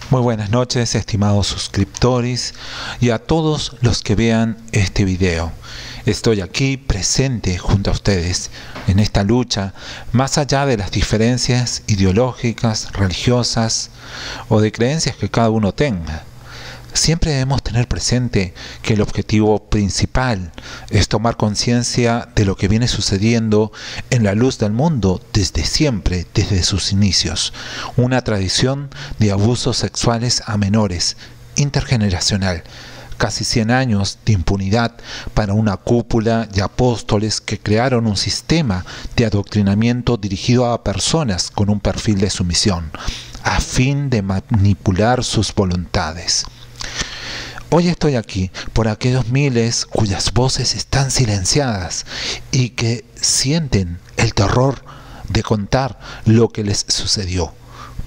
Muy buenas noches, estimados suscriptores y a todos los que vean este video. Estoy aquí presente junto a ustedes en esta lucha, más allá de las diferencias ideológicas, religiosas o de creencias que cada uno tenga. Siempre debemos tener presente que el objetivo principal es tomar conciencia de lo que viene sucediendo en la luz del mundo desde siempre, desde sus inicios. Una tradición de abusos sexuales a menores, intergeneracional. Casi 100 años de impunidad para una cúpula de apóstoles que crearon un sistema de adoctrinamiento dirigido a personas con un perfil de sumisión, a fin de manipular sus voluntades. Hoy estoy aquí por aquellos miles cuyas voces están silenciadas y que sienten el terror de contar lo que les sucedió.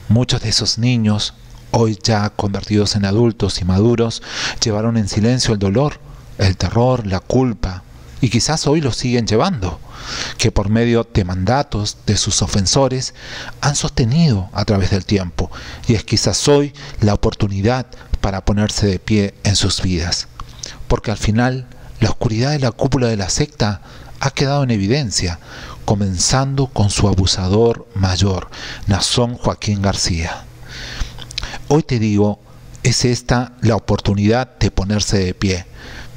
Muchos de esos niños, hoy ya convertidos en adultos y maduros, llevaron en silencio el dolor, el terror, la culpa, y quizás hoy lo siguen llevando, que por medio de mandatos de sus ofensores han sostenido a través del tiempo, y es quizás hoy la oportunidad para ponerse de pie en sus vidas, porque al final la oscuridad de la cúpula de la secta ha quedado en evidencia, comenzando con su abusador mayor, Nazón Joaquín García. Hoy te digo, es esta la oportunidad de ponerse de pie.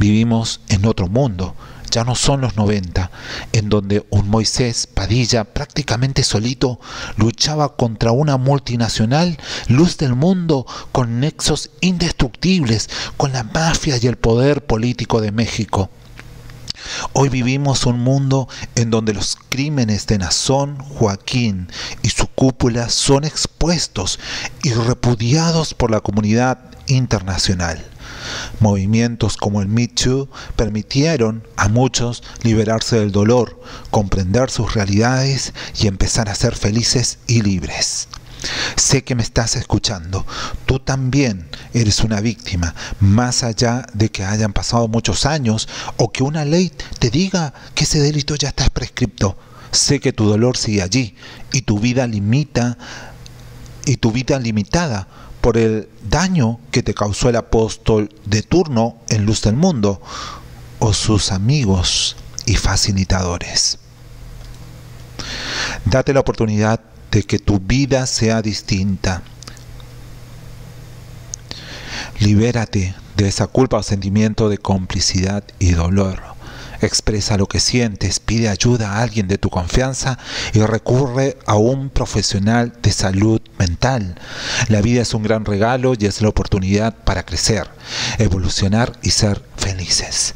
Vivimos en otro mundo. Ya no son los 90, en donde un Moisés Padilla prácticamente solito luchaba contra una multinacional luz del mundo con nexos indestructibles con la mafia y el poder político de México. Hoy vivimos un mundo en donde los crímenes de Nazón Joaquín y su cúpula son expuestos y repudiados por la comunidad internacional. Movimientos como el Me Too permitieron a muchos liberarse del dolor, comprender sus realidades y empezar a ser felices y libres. Sé que me estás escuchando. Tú también eres una víctima, más allá de que hayan pasado muchos años o que una ley te diga que ese delito ya está prescripto. Sé que tu dolor sigue allí y tu vida limitada por el daño que te causó el apóstol de turno en Luz del Mundo o sus amigos y facilitadores. Date la oportunidad de que tu vida sea distinta. Libérate de esa culpa o sentimiento de complicidad y dolor. Expresa lo que sientes, pide ayuda a alguien de tu confianza y recurre a un profesional de salud mental. La vida es un gran regalo y es la oportunidad para crecer, evolucionar y ser felices.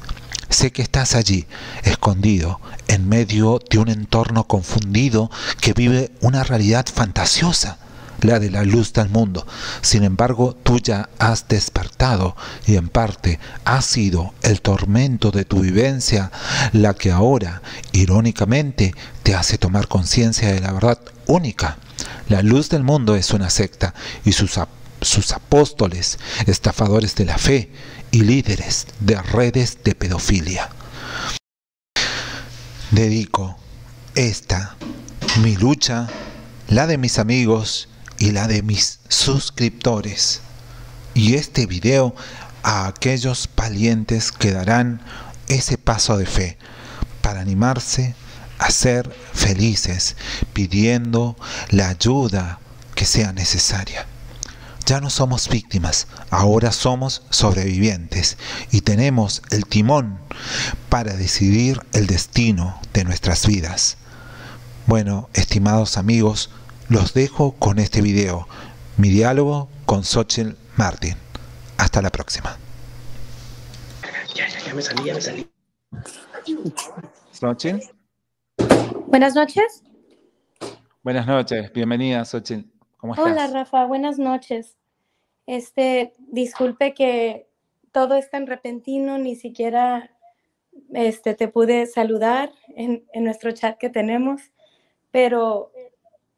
Sé que estás allí, escondido, en medio de un entorno confundido que vive una realidad fantasiosa, la de la luz del mundo. Sin embargo, tú ya has despertado y en parte ha sido el tormento de tu vivencia la que ahora, irónicamente, te hace tomar conciencia de la verdad única. La luz del mundo es una secta y sus apóstoles, estafadores de la fe y líderes de redes de pedofilia. Dedico mi lucha, la de mis amigos y la de mis suscriptores, y este video a aquellos valientes que darán ese paso de fe para animarse a ser felices, pidiendo la ayuda que sea necesaria. Ya no somos víctimas, ahora somos sobrevivientes y tenemos el timón para decidir el destino de nuestras vidas. Bueno, estimados amigos, los dejo con este video, mi diálogo con Xochitl Martín. Hasta la próxima. Ya me salí. Xochitl. Buenas noches. Buenas noches, bienvenida Xochitl. ¿Cómo estás? Hola Rafa, buenas noches. Disculpe que todo es tan repentino, ni siquiera te pude saludar en nuestro chat que tenemos, pero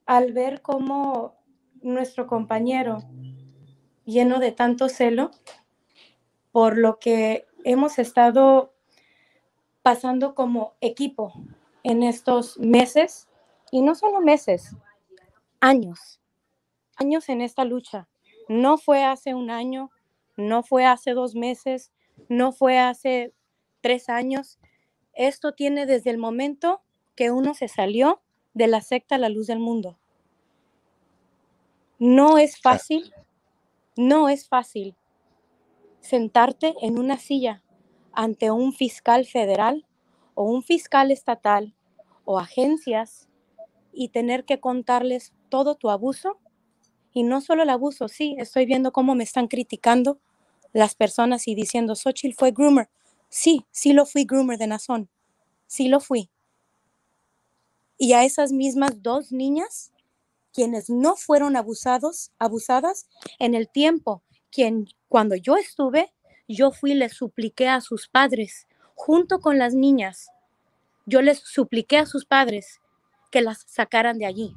al ver cómo nuestro compañero, lleno de tanto celo por lo que hemos estado pasando como equipo en estos meses, y no solo meses, años en esta lucha, No fue hace un año, no fue hace 2 meses, no fue hace 3 años. Esto tiene desde el momento que uno se salió de la secta La Luz del Mundo. No es fácil, no es fácil sentarte en una silla ante un fiscal federal o un fiscal estatal o agencias y tener que contarles todo tu abuso. Y no solo el abuso, sí, estoy viendo cómo me están criticando las personas y diciendo, Xochitl fue groomer. Sí, sí lo fui groomer de Nazón, sí lo fui. Y a esas mismas 2 niñas, quienes no fueron abusadas en el tiempo, cuando yo estuve, yo fui y les supliqué a sus padres, junto con las niñas, yo les supliqué a sus padres que las sacaran de allí.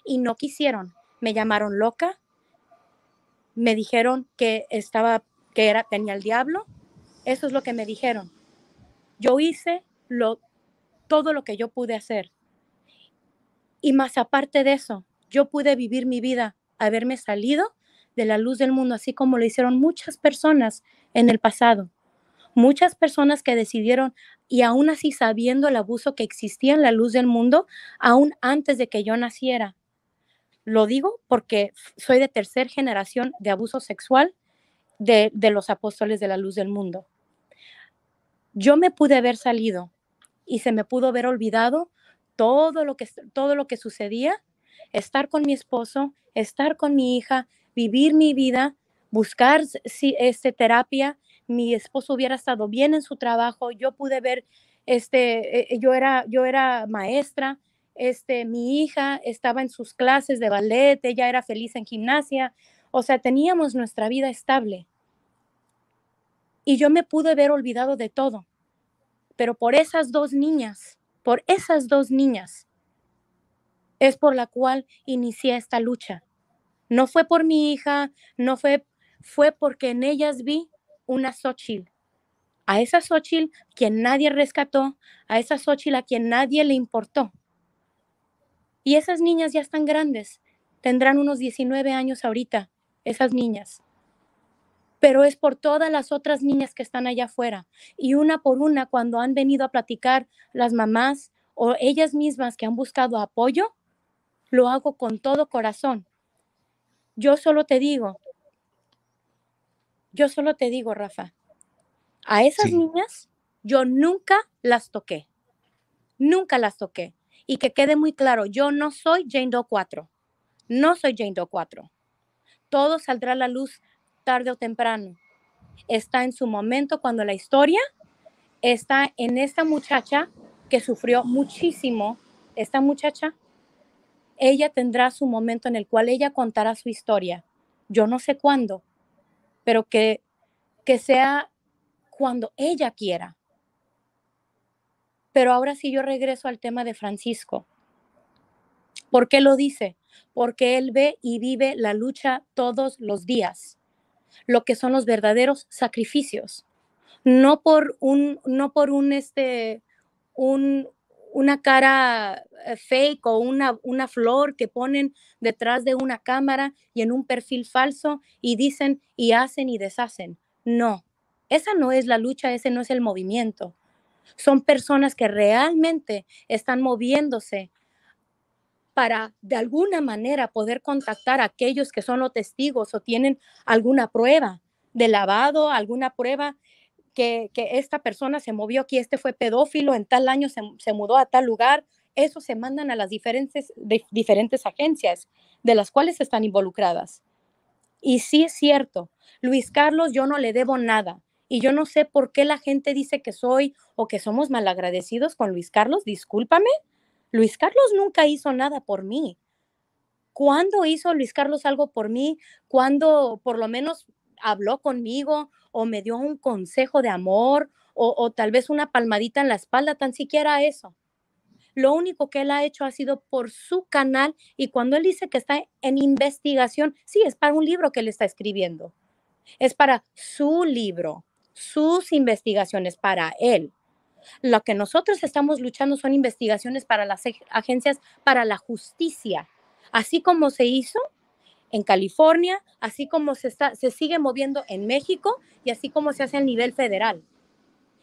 Y no quisieron. Me llamaron loca, me dijeron que tenía el diablo. Eso es lo que me dijeron. Yo hice todo lo que yo pude hacer. Y más aparte de eso, yo pude vivir mi vida, haberme salido de la luz del mundo, así como lo hicieron muchas personas en el pasado. Muchas personas que decidieron, y aún así sabiendo el abuso que existía en la luz del mundo, aún antes de que yo naciera. Lo digo porque soy de 3ª generación de abuso sexual de los apóstoles de la luz del mundo. Yo me pude haber salido y se me pudo haber olvidado todo lo que sucedía, estar con mi esposo, estar con mi hija, vivir mi vida, buscar terapia. Mi esposo hubiera estado bien en su trabajo, yo pude ver, yo era maestra, mi hija estaba en sus clases de ballet, ella era feliz en gimnasia, o sea, teníamos nuestra vida estable. Y yo me pude haber olvidado de todo, pero por esas 2 niñas, es por la cual inicié esta lucha. No fue por mi hija, fue porque en ellas vi una Xochitl. A esa Xochitl quien nadie rescató, a esa Xochitl a quien nadie le importó. Y esas niñas ya están grandes, tendrán unos 19 años ahorita, esas niñas. Pero es por todas las otras niñas que están allá afuera. Y una por una, cuando han venido a platicar las mamás o ellas mismas que han buscado apoyo, lo hago con todo corazón. Yo solo te digo, Rafa, a esas niñas yo nunca las toqué. Y que quede muy claro, yo no soy Jane Doe 4. No soy Jane Doe 4. Todo saldrá a la luz tarde o temprano. Está en su momento cuando la historia está en esta muchacha que sufrió muchísimo. Esta muchacha, ella tendrá su momento en el cual ella contará su historia. Yo no sé cuándo, pero que sea cuando ella quiera. Pero ahora sí yo regreso al tema de Francisco. ¿Por qué lo dice? Porque él ve y vive la lucha todos los días, lo que son los verdaderos sacrificios. No por una cara fake o una flor que ponen detrás de una cámara y en un perfil falso y dicen y hacen y deshacen. No, esa no es la lucha, ese no es el movimiento. Son personas que realmente están moviéndose para de alguna manera poder contactar a aquellos que son los testigos o tienen alguna prueba de lavado, alguna prueba que esta persona se movió aquí, fue pedófilo, en tal año se mudó a tal lugar. Eso se mandan a las diferentes agencias de las cuales están involucradas. Y sí es cierto, Luis Carlos, yo no le debo nada. Y yo no sé por qué la gente dice que soy o que somos malagradecidos con Luis Carlos. Discúlpame, Luis Carlos nunca hizo nada por mí. ¿Cuándo hizo Luis Carlos algo por mí? ¿Cuándo por lo menos habló conmigo o me dio un consejo de amor o tal vez una palmadita en la espalda? Tan siquiera eso. Lo único que él ha hecho ha sido por su canal, y cuando él dice que está en investigación, sí, es para un libro que él está escribiendo. Es para su libro, sus investigaciones para él. Lo que nosotros estamos luchando son investigaciones para las agencias, para la justicia. Así como se hizo en California, así como se sigue moviendo en México y así como se hace a nivel federal.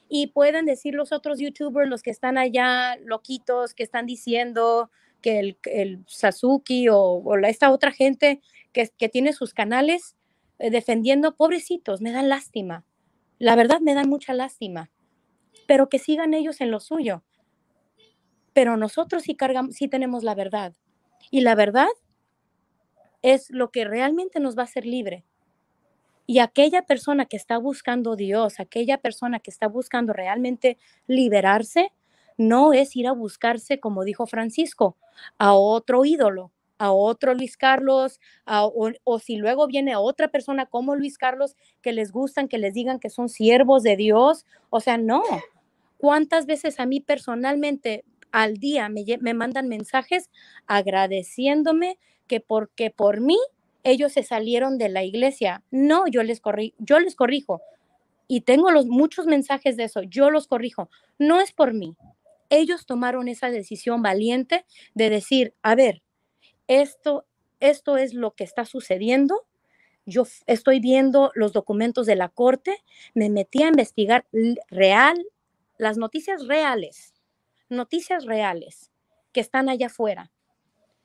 Y pueden decir los otros youtubers, los que están allá loquitos, que están diciendo que el Sasuke o esta otra gente que tiene sus canales defendiendo, pobrecitos, me dan lástima. La verdad me dan mucha lástima, pero que sigan ellos en lo suyo. Pero nosotros sí tenemos la verdad. Y la verdad es lo que realmente nos va a hacer libre. Y aquella persona que está buscando Dios, aquella persona que está buscando realmente liberarse, no es ir a buscarse, como dijo Francisco, a otro ídolo, a otro Luis Carlos, o si luego viene otra persona como Luis Carlos que les gustan, que les digan que son siervos de Dios. O sea, no. ¿Cuántas veces a mí personalmente al día me mandan mensajes agradeciéndome que porque por mí ellos se salieron de la iglesia? No, yo les corrijo. Y tengo muchos mensajes de eso, yo los corrijo. No es por mí. Ellos tomaron esa decisión valiente de decir, a ver, esto es lo que está sucediendo. Yo estoy viendo los documentos de la corte, me metí a investigar las noticias reales que están allá afuera,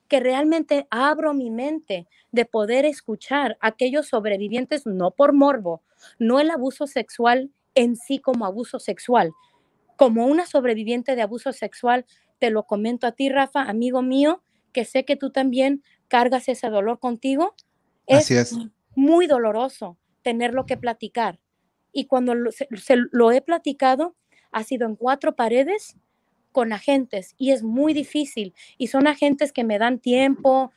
que realmente abro mi mente de poder escuchar a aquellos sobrevivientes, no por morbo, no el abuso sexual en sí como abuso sexual. Como una sobreviviente de abuso sexual, te lo comento a ti, Rafa, amigo mío, que sé que tú también cargas ese dolor contigo. Así Es es. muy doloroso tenerlo que platicar. Y cuando lo he platicado, ha sido en 4 paredes con agentes y es muy difícil. Y son agentes que me dan tiempo,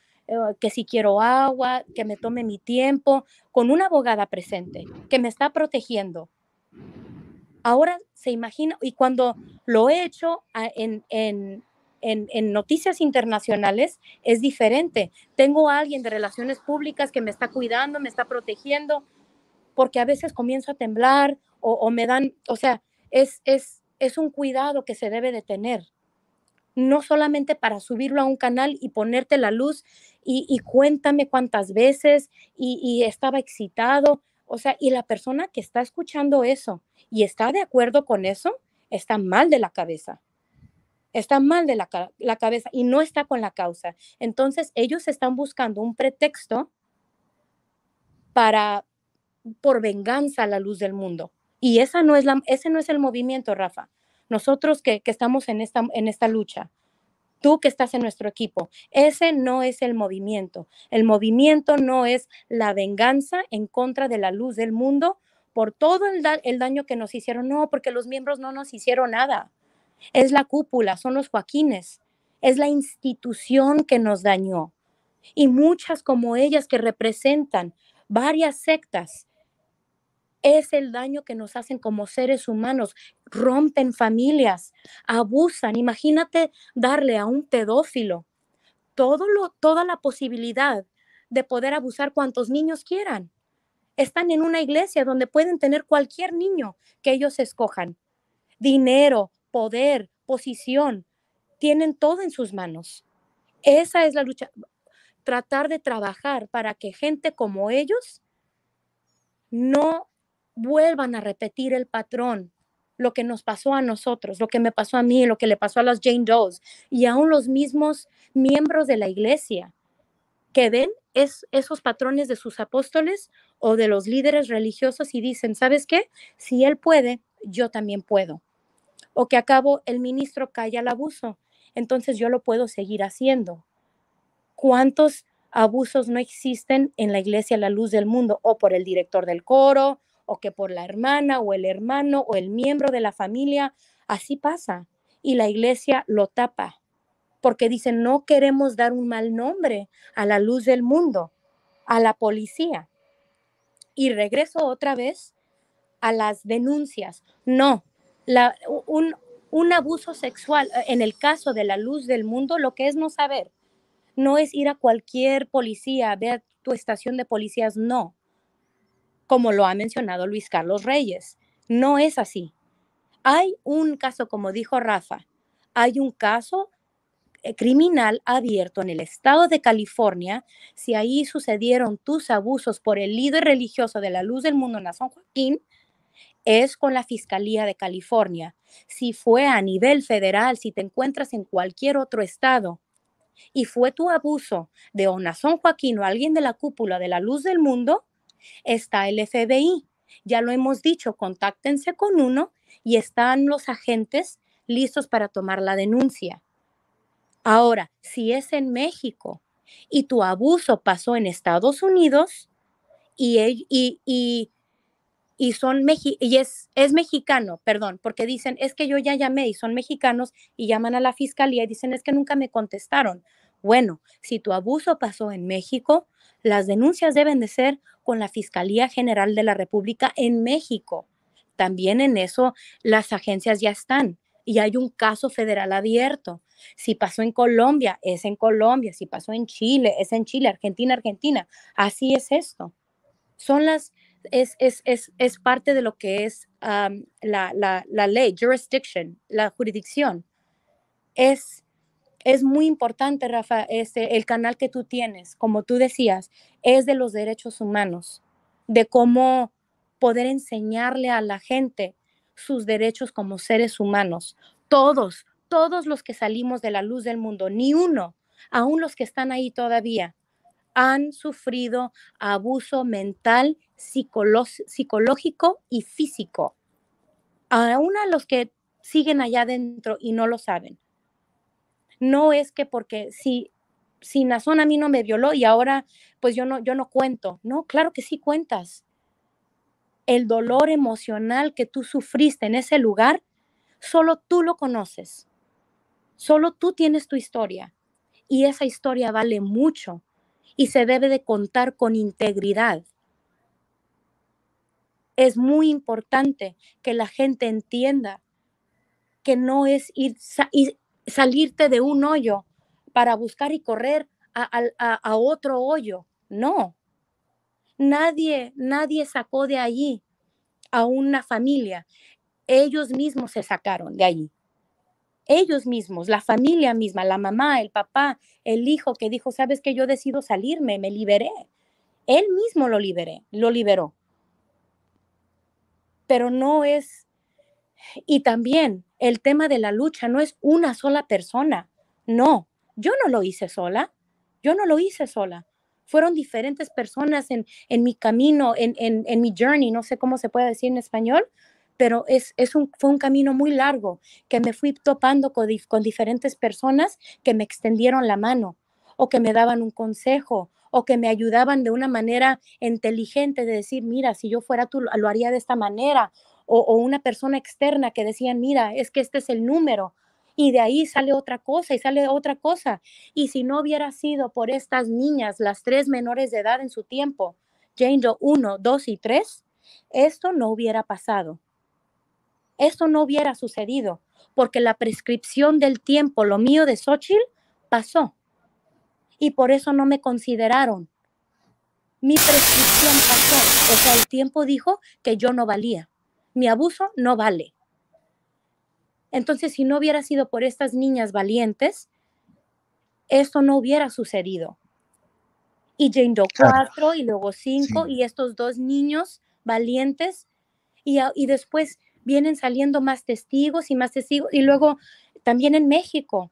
que si quiero agua, que me tome mi tiempo, con una abogada presente que me está protegiendo. Ahora se imagina, y cuando lo he hecho en noticias internacionales, es diferente. Tengo a alguien de relaciones públicas que me está cuidando, me está protegiendo, porque a veces comienzo a temblar o me dan, o sea, es un cuidado que se debe de tener. No solamente para subirlo a un canal y ponerte la luz y cuéntame cuántas veces y estaba excitado. O sea, y la persona que está escuchando eso y está de acuerdo con eso, está mal de la cabeza. Está mal de la cabeza y no está con la causa. Entonces, ellos están buscando un pretexto para, por venganza a la luz del mundo. Y ese no es el movimiento, Rafa. Nosotros que estamos en esta lucha, tú que estás en nuestro equipo, ese no es el movimiento. El movimiento no es la venganza en contra de la luz del mundo por todo el daño que nos hicieron. No, porque los miembros no nos hicieron nada. Es la cúpula, son los Joaquines, es la institución que nos dañó. Y muchas como ellas que representan varias sectas, es el daño que nos hacen como seres humanos, rompen familias, abusan. Imagínate darle a un pedófilo toda la posibilidad de poder abusar cuantos niños quieran. Están en una iglesia donde pueden tener cualquier niño que ellos escojan. Dinero, poder, posición, tienen todo en sus manos. Esa es la lucha, tratar de trabajar para que gente como ellos no vuelvan a repetir el patrón, lo que nos pasó a nosotros, lo que me pasó a mí, lo que le pasó a las Jane Does y aún los mismos miembros de la iglesia que ven esos patrones de sus apóstoles o de los líderes religiosos y dicen, ¿sabes qué? Si él puede, yo también puedo. O que acabo el ministro calla el abuso, entonces yo lo puedo seguir haciendo. ¿Cuántos abusos no existen en la iglesia a la luz del mundo? O por el director del coro, o que por la hermana, o el hermano, o el miembro de la familia. Así pasa. Y la iglesia lo tapa, porque dicen, no queremos dar un mal nombre a la luz del mundo, a la policía. Y regreso otra vez a las denuncias. No, la, un abuso sexual, en el caso de la luz del mundo, lo que es no saber, no es ir a cualquier policía, ve a tu estación de policías, no, como lo ha mencionado Luis Carlos Reyes. No es así. Hay un caso, como dijo Rafa, hay un caso criminal abierto en el estado de California, si ahí sucedieron tus abusos por el líder religioso de la Luz del Mundo en San Joaquín, es con la Fiscalía de California. Si fue a nivel federal, si te encuentras en cualquier otro estado y fue tu abuso de Onazón Joaquín o alguien de la cúpula de la Luz del Mundo, está el FBI. Ya lo hemos dicho, contáctense con uno y están los agentes listos para tomar la denuncia. Ahora, si es en México y tu abuso pasó en Estados Unidos es mexicano, perdón, porque dicen, es que yo ya llamé y son mexicanos y llaman a la fiscalía y dicen, es que nunca me contestaron. Bueno, si tu abuso pasó en México, las denuncias deben de ser con la Fiscalía General de la República en México. También en eso las agencias ya están y hay un caso federal abierto. Si pasó en Colombia, es en Colombia. Si pasó en Chile, es en Chile. Argentina, Argentina. Así es esto. Es parte de lo que es la ley, jurisdiction, la jurisdicción. Es muy importante, Rafa, el canal que tú tienes, como tú decías, es de los derechos humanos, de cómo poder enseñarle a la gente sus derechos como seres humanos. Todos los que salimos de la Luz del Mundo, ni uno, aún los que están ahí todavía, han sufrido abuso mental, psicológico y físico. Aún a los que siguen allá adentro y no lo saben. No es que porque si Nazón a mí no me violó y ahora pues yo no cuento. No, claro que sí cuentas. El dolor emocional que tú sufriste en ese lugar, solo tú lo conoces. Solo tú tienes tu historia. Y esa historia vale mucho y se debe de contar con integridad. Es muy importante que la gente entienda que no es salirte de un hoyo para buscar y correr a otro hoyo. No. Nadie sacó de allí a una familia. Ellos mismos se sacaron de allí. Ellos mismos, la familia misma, la mamá, el papá, el hijo que dijo, ¿sabes qué? Yo decido salirme, me liberé. Él mismo lo liberó. Pero no es... Y también el tema de la lucha no es una sola persona. No, yo no lo hice sola. Fueron diferentes personas en mi camino, en mi journey, no sé cómo se puede decir en español, pero fue un camino muy largo que me fui topando con diferentes personas que me extendieron la mano o que me daban un consejo o que me ayudaban de una manera inteligente de decir, mira, si yo fuera tú, lo haría de esta manera. O una persona externa que decían, mira, es que este es el número. Y de ahí sale otra cosa y sale otra cosa. Y si no hubiera sido por estas niñas, las 3 menores de edad en su tiempo, Jane Doe 1, 2 y 3, esto no hubiera pasado. Esto no hubiera sucedido, porque la prescripción del tiempo, lo mío de Xochitl, pasó. Y por eso no me consideraron. Mi prescripción pasó. O sea, el tiempo dijo que yo no valía. Mi abuso no vale. Entonces, si no hubiera sido por estas niñas valientes, esto no hubiera sucedido. Y Jane Doe 4 y luego 5 sí. Y estos 2 niños valientes y después vienen saliendo más testigos. Y luego también en México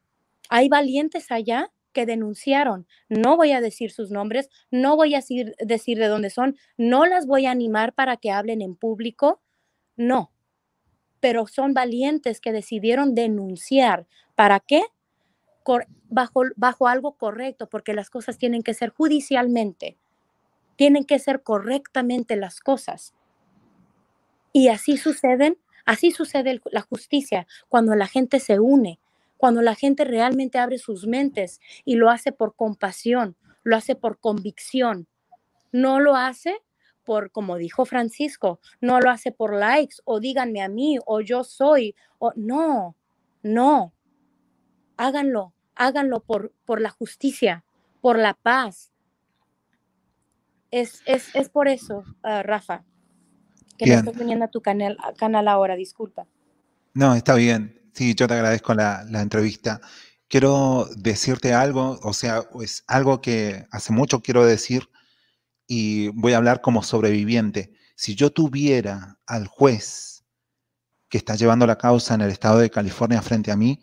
hay valientes allá que denunciaron. No voy a decir sus nombres, no voy a decir de dónde son, no las voy a animar para que hablen en público, no. Pero son valientes que decidieron denunciar. ¿Para qué? Bajo algo correcto, porque las cosas tienen que ser judicialmente, tienen que ser correctamente las cosas. Y así sucede la justicia, cuando la gente se une, cuando la gente realmente abre sus mentes y lo hace por compasión, lo hace por convicción, no lo hace por, como dijo Francisco, no lo hace por likes o díganme a mí o yo soy, o no, háganlo por la justicia, por la paz. Es por eso, Rafa, que me estoy uniendo a tu canal ahora, disculpa. No, está bien. Sí, yo te agradezco la entrevista. quiero decirte algo, o sea, es algo que hace mucho quiero decir y voy a hablar como sobreviviente. Si yo tuviera al juez que está llevando la causa en el estado de California frente a mí,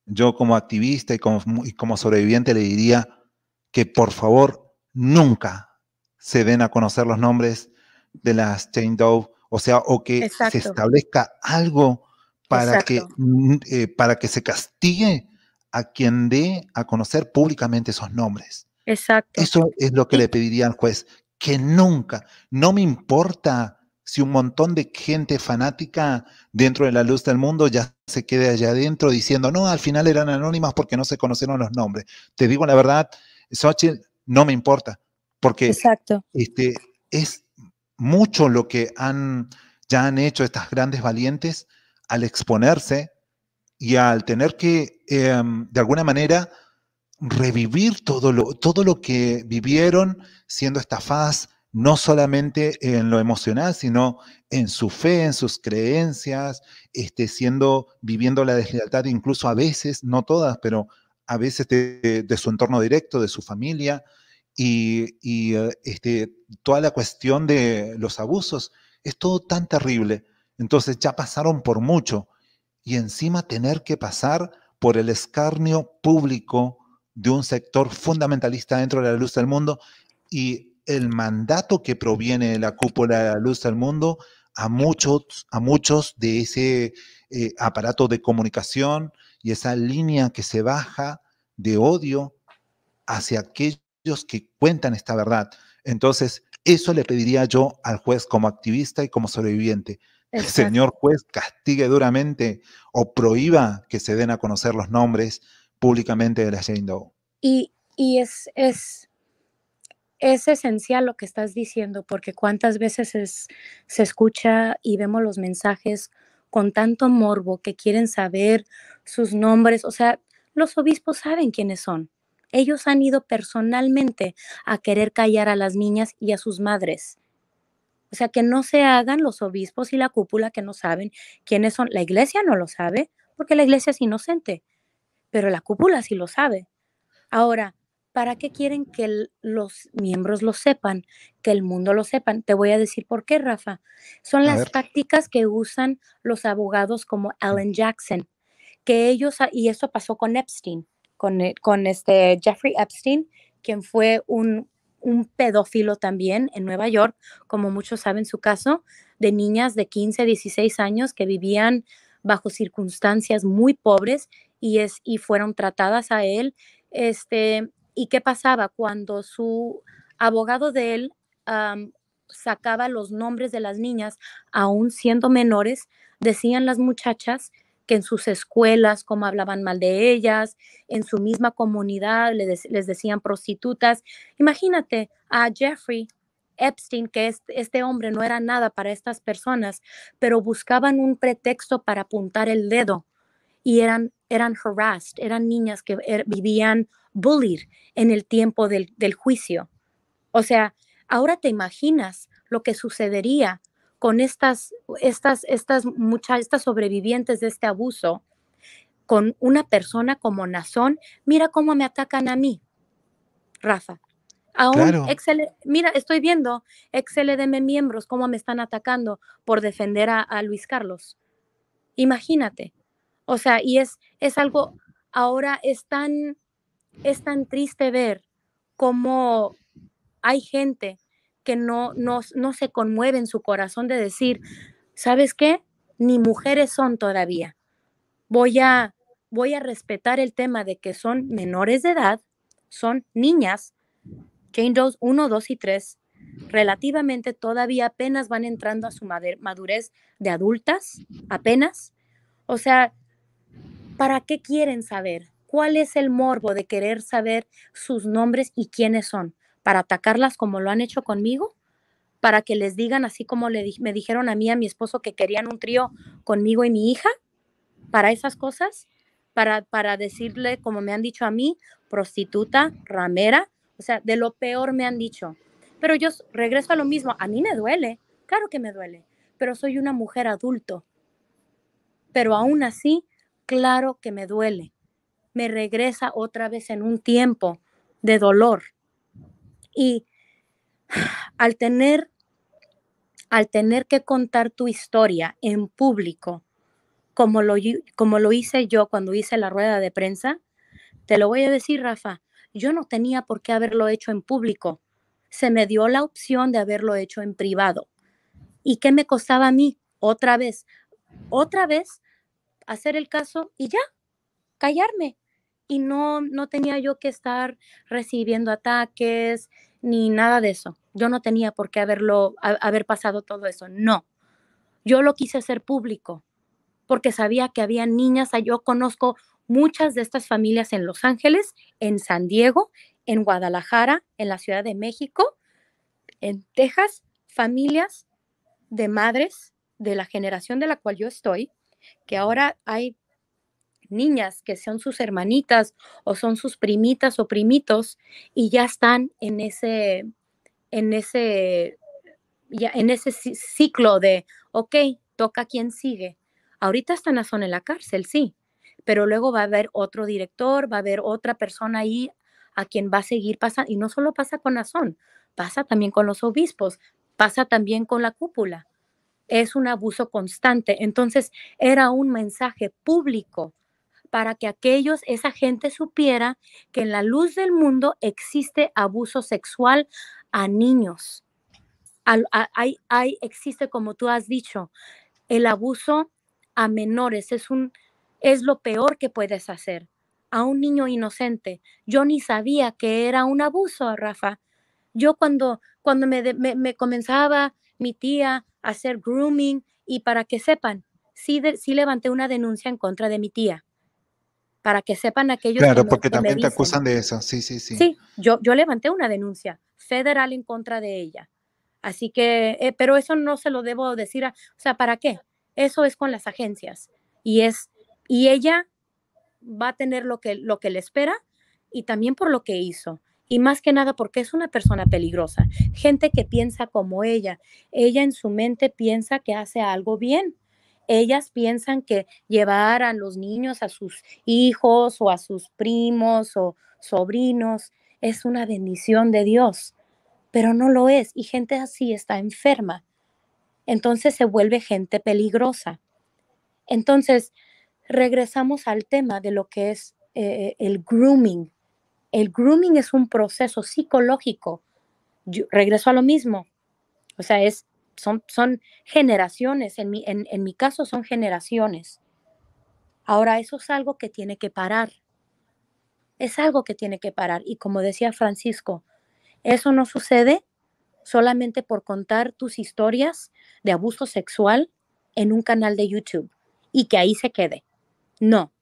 yo como activista y como sobreviviente le diría que por favor nunca se den a conocer los nombres de las Jane Doe, o sea, o que se Exacto, establezca algo exacto, para que se castigue a quien dé a conocer públicamente esos nombres. exacto. Eso es lo que Y le pediría al juez, que nunca, no me importa si un montón de gente fanática dentro de la luz del mundo ya se quede allá adentro diciendo, no, al final eran anónimas porque no se conocieron los nombres. Te digo la verdad, Xochitl, no me importa, porque exacto, es mucho lo que ya han hecho estas grandes valientes al exponerse y al tener que, de alguna manera, revivir todo lo que vivieron siendo estafadas, no solamente en lo emocional, sino en su fe, en sus creencias, viviendo la deslealtad, incluso a veces, no todas, pero a veces de su entorno directo, de su familia, y toda la cuestión de los abusos, es todo tan terrible. Entonces ya pasaron por mucho y encima tener que pasar por el escarnio público de un sector fundamentalista dentro de la luz del mundo y el mandato que proviene de la cúpula de la luz del mundo a muchos de ese aparato de comunicación y esa línea que se baja de odio hacia aquellos que cuentan esta verdad. Entonces, eso le pediría yo al juez como activista y como sobreviviente. Que el señor exacto. juez castigue duramente o prohíba que se den a conocer los nombres públicamente de la Jane Doe. Y es esencial lo que estás diciendo, porque cuántas veces se escucha y vemos los mensajes con tanto morbo que quieren saber sus nombres. O sea, los obispos saben quiénes son. Ellos han ido personalmente a querer callar a las niñas y a sus madres. O sea, que no se hagan los obispos y la cúpula que no saben quiénes son. La iglesia no lo sabe, porque la iglesia es inocente, pero la cúpula sí lo sabe. Ahora, ¿para qué quieren que los miembros lo sepan, que el mundo lo sepan? Te voy a decir por qué, Rafa. Son A las ver. tácticas que usan los abogados como Alan Jackson, que ellos, y eso pasó con Epstein, con este Jeffrey Epstein, quien fue un pedófilo también en Nueva York, como muchos saben su caso, de niñas de 15, 16 años que vivían bajo circunstancias muy pobres y fueron tratadas a él. ¿Y qué pasaba? Cuando su abogado de él sacaba los nombres de las niñas, aún siendo menores, decían las muchachas que en sus escuelas, cómo hablaban mal de ellas, en su misma comunidad les decían prostitutas. Imagínate a Jeffrey Epstein, que este hombre no era nada para estas personas, pero buscaban un pretexto para apuntar el dedo y eran harassed, eran niñas que vivían bullied en el tiempo del juicio. O sea, ahora te imaginas lo que sucedería con estas sobrevivientes de este abuso, con una persona como Nazón. Mira cómo me atacan a mí, Rafa. Aún, Claro, mira, estoy viendo ex-LDM miembros cómo me están atacando por defender a Luis Carlos. Imagínate. O sea, es algo, ahora es tan triste ver cómo hay gente que no se conmueve en su corazón de decir, ¿sabes qué? Ni mujeres son todavía. Voy a, voy a respetar el tema de que son menores de edad, son niñas, Jane Doe 1, 2 y 3, relativamente todavía apenas van entrando a su madurez de adultas, apenas. O sea, ¿para qué quieren saber? ¿Cuál es el morbo de querer saber sus nombres y quiénes son? ¿Para atacarlas como lo han hecho conmigo? ¿Para que les digan así como me dijeron a mí, a mi esposo, que querían un trío conmigo y mi hija? ¿Para esas cosas? ¿Para decirle, como me han dicho a mí, prostituta, ramera? O sea, de lo peor me han dicho. Pero yo regreso a lo mismo. A mí me duele, claro que me duele, pero soy una mujer adulto. Pero aún así, claro que me duele. me regresa otra vez en un tiempo de dolor. Y al tener, al tener que contar tu historia en público, como lo hice yo cuando hice la rueda de prensa, te lo voy a decir, Rafa, yo no tenía por qué haberlo hecho en público. Se me dio la opción de haberlo hecho en privado. ¿Y qué me costaba a mí? Otra vez, hacer el caso y ya, callarme. Y no tenía yo que estar recibiendo ataques ni nada de eso. Yo no tenía por qué haber pasado todo eso. No, yo lo quise hacer público porque sabía que había niñas. Yo conozco muchas de estas familias en Los Ángeles, en San Diego, en Guadalajara, en la Ciudad de México, en Texas, familias de madres de la generación de la cual yo estoy, que ahora hay niñas que son sus hermanitas o son sus primitas o primitos y ya están en ese, en ese ciclo de, ok, toca quien sigue. Ahorita están a Son en la cárcel, sí, pero luego va a haber otro director, va a haber otra persona ahí a quien va a seguir pasando. Y no solo pasa con Azón, pasa también con los obispos, pasa también con la cúpula. Es un abuso constante. Entonces, era un mensaje público para que esa gente supiera que en la luz del mundo existe abuso sexual a niños. Existe, como tú has dicho, el abuso a menores. Es lo peor que puedes hacer a un niño inocente. Yo ni sabía que era un abuso, Rafa. Yo cuando me comenzaba mi tía a hacer grooming, y para que sepan, sí levanté una denuncia en contra de mi tía, para que sepan aquellos Claro, porque que me también te dicen. acusan de eso. Sí, sí, sí. Sí, yo levanté una denuncia federal en contra de ella. Así que, pero eso no se lo debo decir, o sea, ¿para qué? Eso es con las agencias. Y ella va a tener lo que le espera, y también por lo que hizo. Y más que nada porque es una persona peligrosa. Gente que piensa como ella. Ella en su mente piensa que hace algo bien. Ellas piensan que llevar a los niños, a sus hijos o a sus primos o sobrinos, es una bendición de Dios, pero no lo es. Y gente así está enferma. Entonces se vuelve gente peligrosa. Entonces, regresamos al tema de lo que es el grooming. El grooming es un proceso psicológico. Yo regreso a lo mismo. O sea, son generaciones. En mi caso son generaciones. Ahora, eso es algo que tiene que parar. Es algo que tiene que parar. Y como decía Francisco, eso no sucede solamente por contar tus historias de abuso sexual en un canal de YouTube y que ahí se quede. No.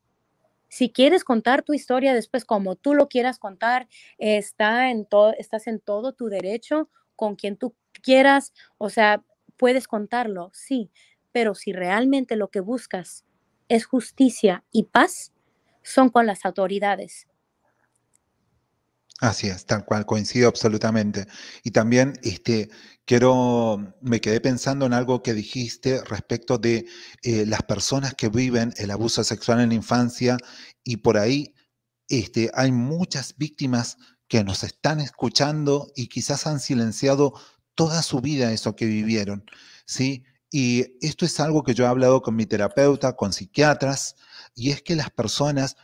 Si quieres contar tu historia después como tú lo quieras contar, estás en todo tu derecho, con quien tú quieras, o sea, puedes contarlo, sí, pero si realmente lo que buscas es justicia y paz, son con las autoridades. Así es, tal cual, coincido absolutamente. Y también me quedé pensando en algo que dijiste respecto de las personas que viven el abuso sexual en la infancia, y por ahí hay muchas víctimas que nos están escuchando y quizás han silenciado toda su vida eso que vivieron, ¿sí? Y esto es algo que yo he hablado con mi terapeuta, con psiquiatras, y es que las personas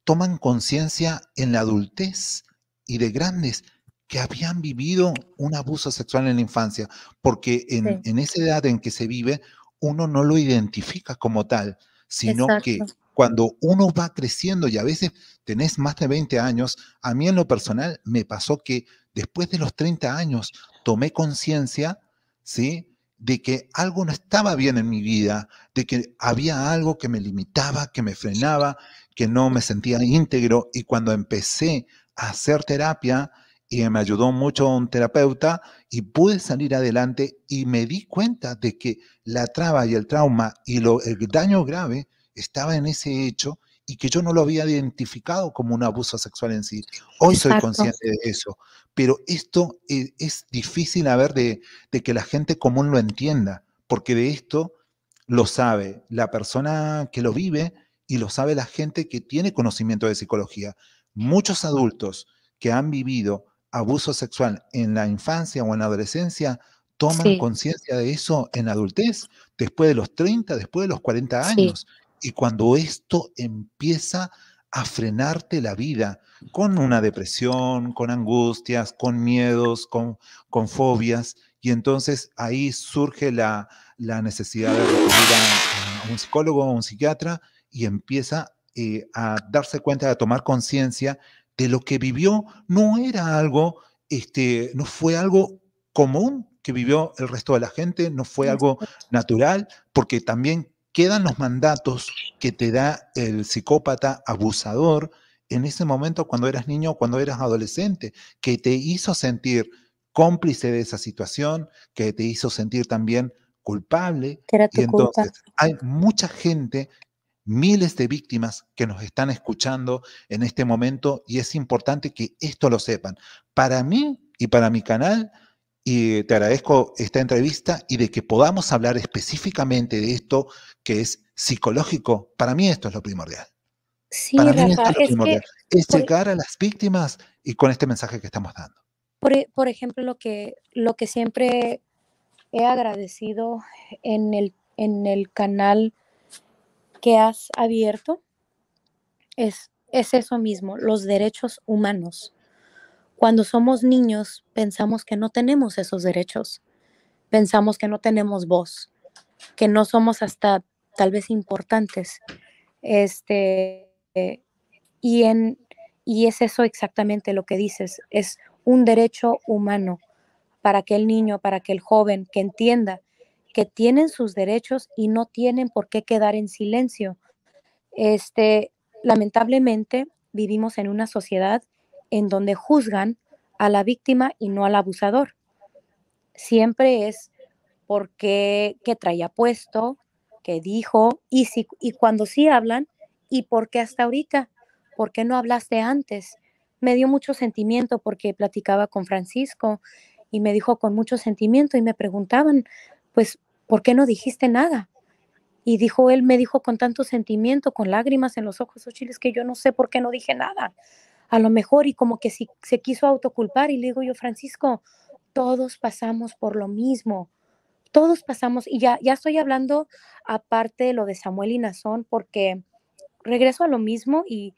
toman conciencia en la adultez y de grandes que habían vivido un abuso sexual en la infancia, porque Sí, en esa edad en que se vive, uno no lo identifica como tal, sino que exacto. cuando uno va creciendo y a veces tenés más de 20 años, a mí en lo personal me pasó que después de los 30 años tomé conciencia, ¿sí? De que algo no estaba bien en mi vida, de que había algo que me limitaba, que me frenaba, que no me sentía íntegro, y cuando empecé a hacer terapia, y me ayudó mucho un terapeuta, y pude salir adelante y me di cuenta de que la traba y el trauma y el daño grave estaba en ese hecho, y que yo no lo había identificado como un abuso sexual en sí. Hoy soy Exacto. consciente de eso, pero esto es difícil a ver de que la gente común lo entienda, porque de esto lo sabe la persona que lo vive y lo sabe la gente que tiene conocimiento de psicología. Muchos adultos que han vivido abuso sexual en la infancia o en la adolescencia toman Sí, conciencia de eso en la adultez, después de los 30, después de los 40 sí, años. Y cuando esto empieza a frenarte la vida con una depresión, con angustias, con miedos, con fobias, y entonces ahí surge la necesidad de recurrir a un psicólogo o un psiquiatra y empieza a darse cuenta, a tomar conciencia de lo que vivió. No era algo, no fue algo común que vivió el resto de la gente, no fue algo natural, porque también quedan los mandatos que te da el psicópata abusador en ese momento cuando eras niño, cuando eras adolescente, que te hizo sentir cómplice de esa situación, que te hizo sentir también culpable. que era Y tu entonces culpa. hay mucha gente, miles de víctimas que nos están escuchando en este momento y es importante que esto lo sepan. Para mí y para mi canal, y te agradezco esta entrevista y de que podamos hablar específicamente de esto que es psicológico, para mí esto es lo primordial. Sí, Para mí esto Rafa, es lo es que, primordial, es por, llegar a las víctimas y con este mensaje que estamos dando. por ejemplo, lo que siempre he agradecido en el canal que has abierto es eso mismo, los derechos humanos. Cuando somos niños pensamos que no tenemos esos derechos, pensamos que no tenemos voz, que no somos hasta tal vez importantes. Este, eh, y, en, y es eso exactamente lo que dices, es un derecho humano para aquel niño, para aquel joven que entienda que tienen sus derechos y no tienen por qué quedar en silencio. Lamentablemente vivimos en una sociedad en donde juzgan a la víctima y no al abusador. Siempre es porque qué traía puesto, qué dijo, y cuando sí hablan, y por qué hasta ahorita, por qué no hablaste antes. Me dio mucho sentimiento porque platicaba con Francisco y me dijo con mucho sentimiento y me preguntaban, pues, ¿por qué no dijiste nada? Y dijo él, me dijo con tanto sentimiento, con lágrimas en los ojos, Ochil, es que yo no sé por qué no dije nada. A lo mejor, y como que si se quiso autoculpar, y le digo yo, Francisco, todos pasamos por lo mismo, todos pasamos, y ya estoy hablando aparte de lo de Samuel y Nazón, porque regreso a lo mismo y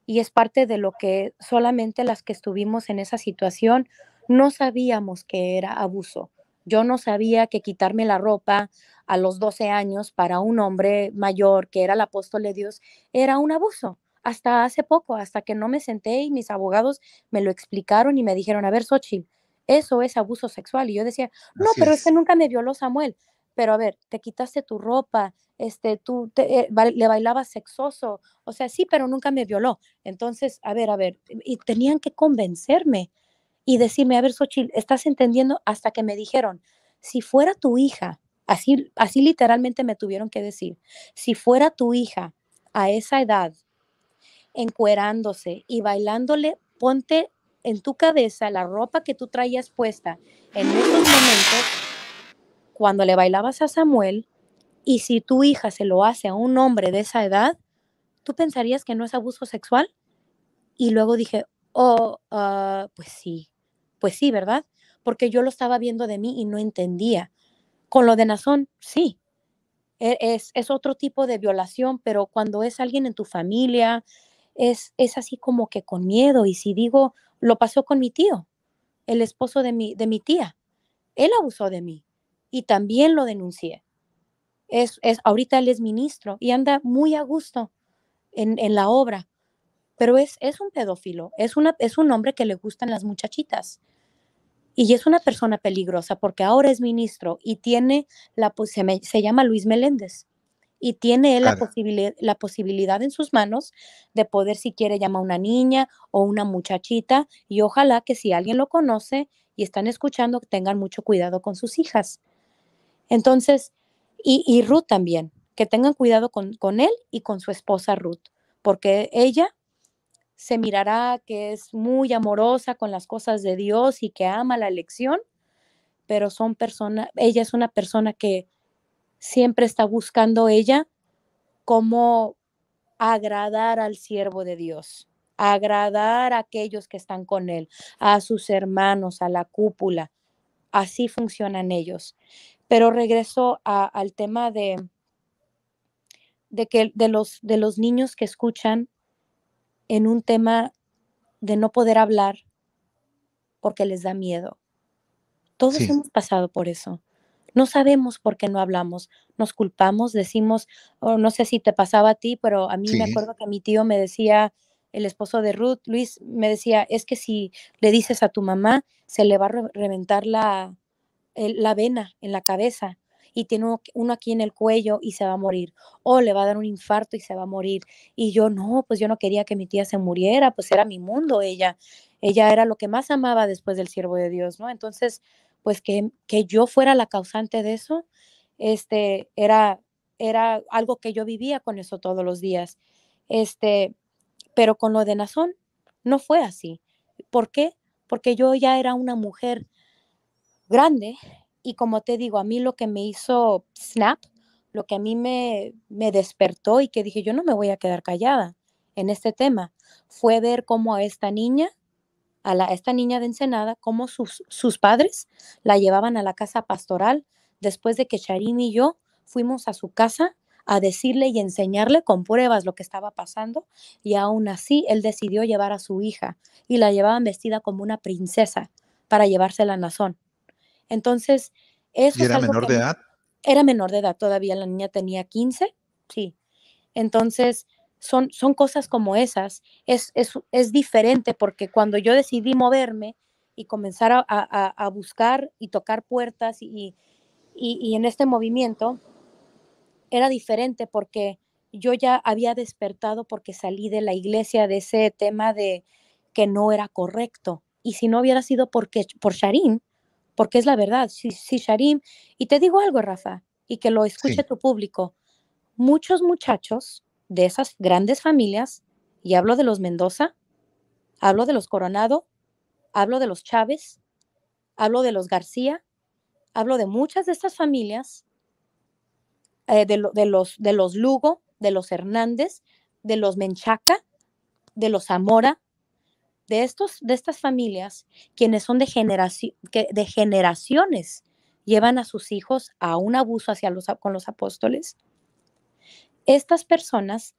es parte de lo que solamente las que estuvimos en esa situación no sabíamos que era abuso. Yo no sabía que quitarme la ropa a los 12 años para un hombre mayor que era el apóstol de Dios era un abuso. Hasta hace poco, hasta que no me senté y mis abogados me lo explicaron y me dijeron, a ver, Xochitl, eso es abuso sexual. Y yo decía, no, Así pero es que es. nunca me violó Samuel. Pero a ver, te quitaste tu ropa, le bailabas sexoso, o sea, sí, pero nunca me violó. Entonces, a ver, y tenían que convencerme y decirme, a ver, Xochitl, ¿estás entendiendo? Hasta que me dijeron, si fuera tu hija, así literalmente me tuvieron que decir, si fuera tu hija a esa edad, encuerándose y bailándole, ponte en tu cabeza la ropa que tú traías puesta en esos momentos cuando le bailabas a Samuel, y si tu hija se lo hace a un hombre de esa edad, ¿tú pensarías que no es abuso sexual? Y luego dije, oh, pues sí, ¿verdad? Porque yo lo estaba viendo de mí y no entendía. Con lo de Nazón, sí, es otro tipo de violación, pero cuando es alguien en tu familia, es así como que con miedo. Y si digo, lo pasó con mi tío, el esposo de mi tía, él abusó de mí y también lo denuncié. Ahorita él es ministro y anda muy a gusto en la obra, pero es un pedófilo, es un hombre que le gustan las muchachitas y es una persona peligrosa porque ahora es ministro y tiene se llama Luis Meléndez y tiene él Claro. la posibilidad en sus manos de poder, si quiere, llamar a una niña o una muchachita, y ojalá que si alguien lo conoce y están escuchando, tengan mucho cuidado con sus hijas. Entonces, y Ruth también, que tengan cuidado con él y con su esposa Ruth, porque ella se mirará que es muy amorosa con las cosas de Dios y que ama la elección, pero ella es una persona que siempre está buscando ella cómo agradar al siervo de Dios, agradar a aquellos que están con él, a sus hermanos, a la cúpula. Así funcionan ellos. Pero regreso al tema de los niños que escuchan en un tema de no poder hablar porque les da miedo. Todos Sí, hemos pasado por eso. No sabemos por qué no hablamos. Nos culpamos, decimos, oh, no sé si te pasaba a ti, pero a mí me sí, acuerdo que mi tío me decía, el esposo de Ruth, Luis, me decía, es que si le dices a tu mamá, se le va a reventar la vena en la cabeza y tiene uno aquí en el cuello y se va a morir, o le va a dar un infarto y se va a morir. Y yo no, pues yo no quería que mi tía se muriera, pues era mi mundo ella era lo que más amaba después del siervo de Dios, ¿no? Entonces, pues que yo fuera la causante de eso, era, era algo que yo vivía con eso todos los días. Este, pero con lo de Nazón no fue así. ¿Por qué? Porque yo ya era una mujer grande y como te digo, a mí lo que me hizo snap, lo que a mí me despertó y que dije, yo no me voy a quedar callada en este tema, fue ver cómo a esta niña, a esta niña de Ensenada, cómo sus padres la llevaban a la casa pastoral después de que Sharim y yo fuimos a su casa a decirle y enseñarle con pruebas lo que estaba pasando y aún así él decidió llevar a su hija y la llevaban vestida como una princesa para llevársela a Nazón. Entonces, eso ¿y es era algo menor que a de mí edad? era menor de edad todavía, la niña tenía 15, sí. Entonces, son cosas como esas. Es diferente porque cuando yo decidí moverme y comenzar a buscar y tocar puertas y en este movimiento, era diferente porque yo ya había despertado porque salí de la iglesia de ese tema de que no era correcto. Y si no hubiera sido por Sharim, porque es la verdad, si Sharim, y te digo algo, Rafa, y que lo escuche Sí, tu público, muchos muchachos de esas grandes familias, y hablo de los Mendoza, hablo de los Coronado, hablo de los Chávez, hablo de los García, hablo de muchas de estas familias, de los Lugo, de los Hernández, de los Menchaca, de los Zamora, de estas familias, quienes son de generaciones, llevan a sus hijos a un abuso con los apóstoles. Estas personas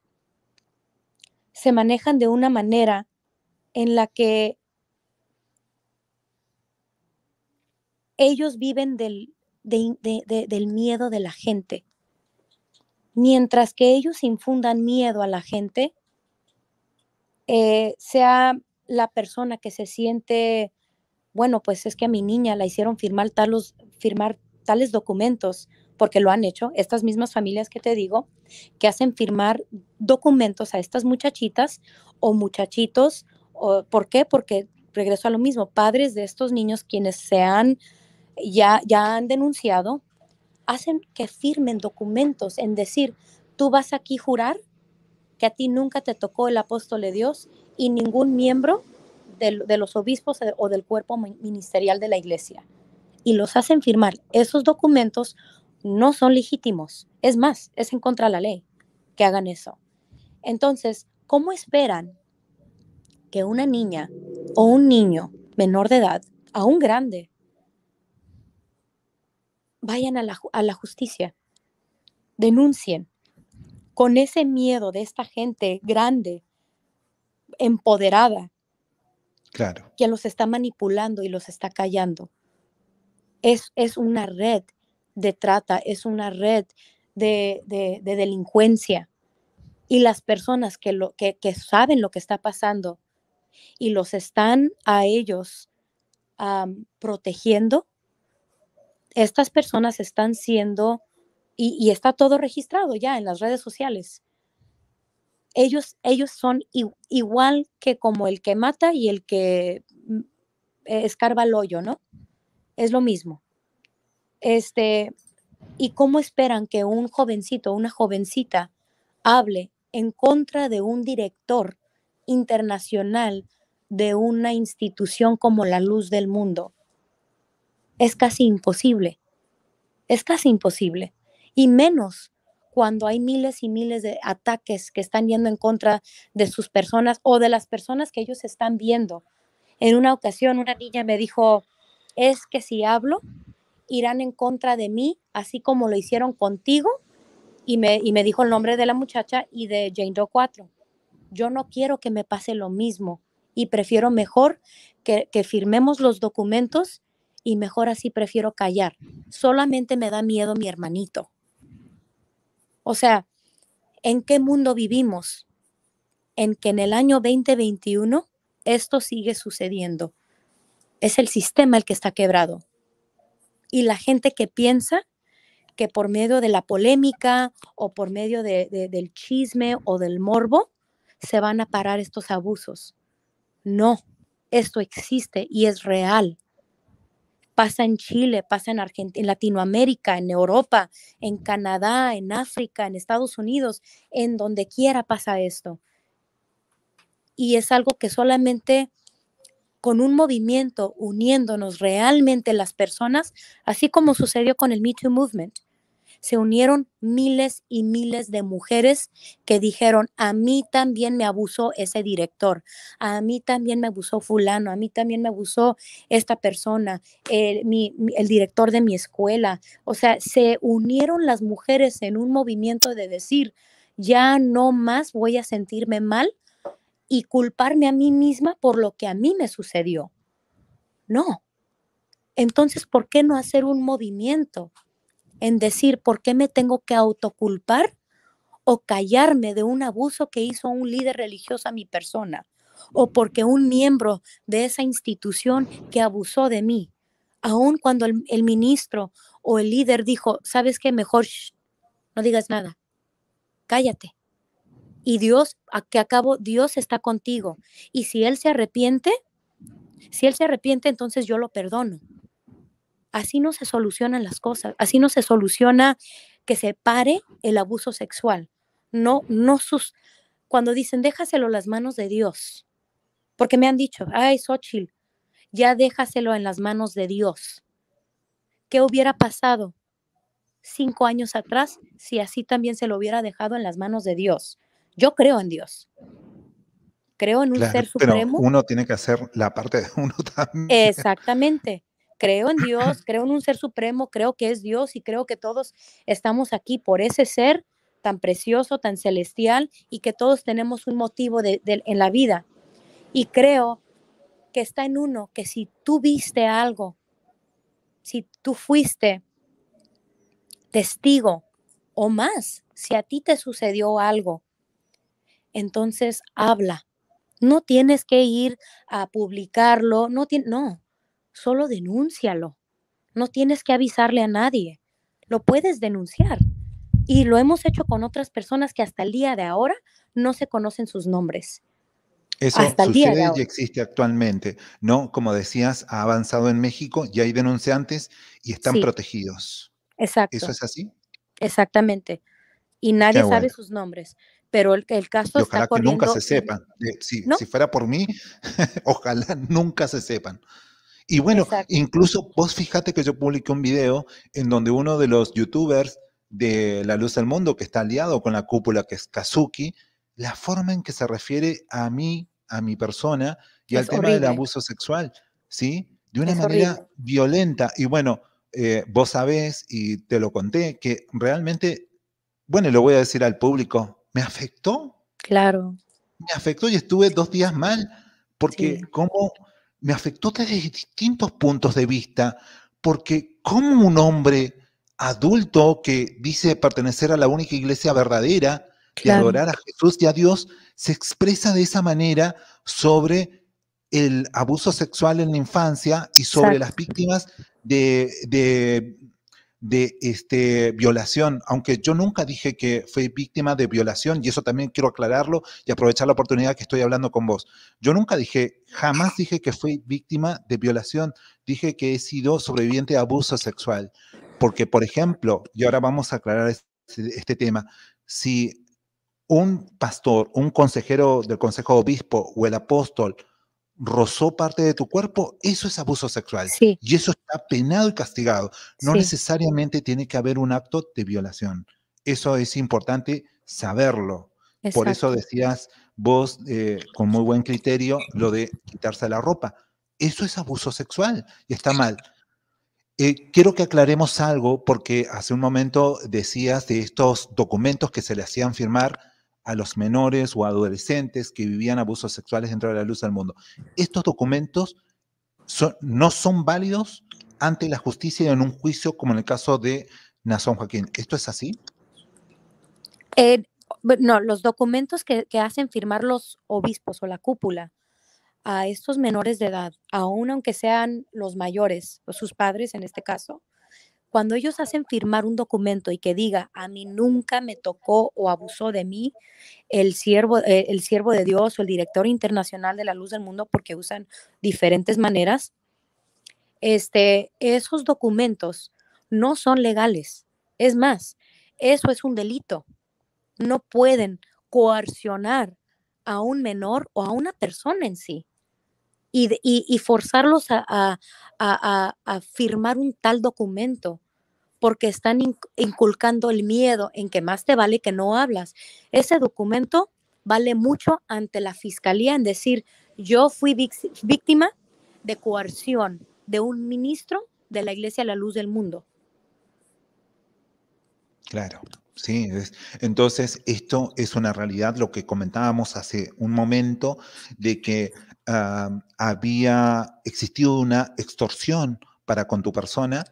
se manejan de una manera en la que ellos viven del miedo de la gente. Mientras que ellos infundan miedo a la gente, sea la persona que se siente, bueno, pues es que a mi niña la hicieron firmar tales documentos, porque lo han hecho, estas mismas familias que te digo, que hacen firmar documentos a estas muchachitas o muchachitos. ¿Por qué? Porque regreso a lo mismo, padres de estos niños quienes ya han denunciado, hacen que firmen documentos en decir, tú vas aquí a jurar que a ti nunca te tocó el apóstol de Dios y ningún miembro de los obispos o del cuerpo ministerial de la iglesia. Y los hacen firmar. Esos documentos no son legítimos. Es más, es en contra de la ley que hagan eso. Entonces, ¿cómo esperan que una niña o un niño menor de edad, aún grande, vayan a la justicia, denuncien con ese miedo de esta gente grande, empoderada, claro. que los está manipulando y los está callando? Es una red de trata, es una red de delincuencia. Y las personas que saben lo que está pasando y los están a ellos protegiendo, estas personas están siendo, y está todo registrado ya en las redes sociales. Ellos son igual que como el que mata y el que escarba el hoyo, ¿no? Es lo mismo. ¿Y cómo esperan que un jovencito o una jovencita hable en contra de un director internacional de una institución como la Luz del Mundo? Es casi imposible, es casi imposible. Y menos cuando hay miles y miles de ataques que están yendo en contra de sus personas o de las personas que ellos están viendo. En una ocasión una niña me dijo, es que si hablo, irán en contra de mí, así como lo hicieron contigo, y me dijo el nombre de la muchacha y de Jane Doe 4. Yo no quiero que me pase lo mismo y prefiero mejor que firmemos los documentos y mejor así prefiero callar. Solamente me da miedo mi hermanito. O sea, ¿en qué mundo vivimos? En que en el año 2021 esto sigue sucediendo. Es el sistema el que está quebrado. Y la gente que piensa que por medio de la polémica o por medio del chisme o del morbo se van a parar estos abusos. No, esto existe y es real. Pasa en Chile, pasa en Argentina, en Latinoamérica, en Europa, en Canadá, en África, en Estados Unidos, en donde quiera pasa esto. Y es algo que solamente con un movimiento, uniéndonos realmente las personas, así como sucedió con el Me Too Movement, se unieron miles y miles de mujeres que dijeron, a mí también me abusó ese director, a mí también me abusó fulano, a mí también me abusó esta persona, el director de mi escuela. O sea, se unieron las mujeres en un movimiento de decir, ya no más voy a sentirme mal y culparme a mí misma por lo que a mí me sucedió. No. Entonces, ¿por qué no hacer un movimiento en decir por qué me tengo que autoculpar o callarme de un abuso que hizo un líder religioso a mi persona o porque un miembro de esa institución que abusó de mí, aun cuando el ministro o el líder dijo, ¿sabes qué? Mejor no digas nada, cállate. Y Dios, que acabo, Dios está contigo. Y si Él se arrepiente, entonces yo lo perdono. Así no se solucionan las cosas, así no se soluciona que se pare el abuso sexual. Cuando dicen, déjaselo en las manos de Dios, porque me han dicho, ay, Xochitl, ya déjaselo en las manos de Dios. ¿Qué hubiera pasado 5 años atrás si así también se lo hubiera dejado en las manos de Dios? Yo creo en Dios. Creo en un ser Pero supremo. uno tiene que hacer la parte de uno también. Exactamente. Creo en Dios, creo en un ser supremo, creo que es Dios y creo que todos estamos aquí por ese ser tan precioso, tan celestial y que todos tenemos un motivo en la vida. Y creo que está en uno, que si tú viste algo, si tú fuiste testigo o más, si a ti te sucedió algo, entonces habla. No tienes que ir a publicarlo, no, solo denúncialo. No tienes que avisarle a nadie, lo puedes denunciar. Y lo hemos hecho con otras personas que hasta el día de ahora no se conocen sus nombres. Eso Hasta el día de sucede y ahora. existe actualmente, ¿no? Como decías, ha avanzado en México y hay denunciantes y están Sí, protegidos. ¿Eso exacto, es así? exactamente. Y Qué nadie sabe bueno. sus nombres, pero el caso Y está ojalá que nunca corriendo se sepan. ¿no? Si fuera por mí, ojalá nunca se sepan. Y bueno, Exacto. incluso vos fíjate que yo publiqué un video en donde uno de los youtubers de La Luz del Mundo, que está aliado con la cúpula, que es Kazuki, la forma en que se refiere a mí, a mi persona y al Es tema del horrible, abuso sexual, ¿sí? De una es horrible. manera violenta. Y bueno, vos sabés, y te lo conté, que realmente, bueno, lo voy a decir al público, Claro, me afectó y estuve 2 días mal, porque sí, como me afectó desde distintos puntos de vista, porque como un hombre adulto que dice pertenecer a la única iglesia verdadera, de claro, adorar a Jesús y a Dios, se expresa de esa manera sobre el abuso sexual en la infancia y sobre las exacto. víctimas de violación, aunque yo nunca dije que fui víctima de violación, y eso también quiero aclararlo y aprovechar la oportunidad que estoy hablando con vos. Yo nunca dije, jamás dije que fui víctima de violación, dije que he sido sobreviviente de abuso sexual. Porque, por ejemplo, y ahora vamos a aclarar este tema, si un pastor, un consejero del consejo de obispo o el apóstol rozó parte de tu cuerpo, eso es abuso sexual. Sí, Y eso está penado y castigado. No sí, necesariamente tiene que haber un acto de violación. Eso es importante saberlo. Por eso Exacto. decías vos, con muy buen criterio, lo de quitarse la ropa. Eso es abuso sexual y está mal. Quiero que aclaremos algo porque hace un momento decías de estos documentos que se le hacían firmar a los menores o adolescentes que vivían abusos sexuales dentro de la luz del mundo. Estos documentos no son válidos ante la justicia en un juicio como en el caso de Nason Joaquín. ¿Esto es así? Eh, no, los documentos que hacen firmar los obispos o la cúpula a estos menores de edad, aun aunque sean los mayores, o sus padres en este caso, cuando ellos hacen firmar un documento y que diga, a mí nunca me tocó o abusó de mí el siervo de Dios o el director internacional de la luz del mundo, porque usan diferentes maneras, esos documentos no son legales. Es más, eso es un delito. No pueden coercionar a un menor o a una persona en sí y forzarlos a firmar un tal documento porque están inculcando el miedo en que más te vale que no hablas. Ese documento vale mucho ante la fiscalía en decir, yo fui víctima de coerción de un ministro de la Iglesia La Luz del Mundo. Claro, sí. Entonces, esto es una realidad, lo que comentábamos hace un momento, de que había existido una extorsión para con tu persona.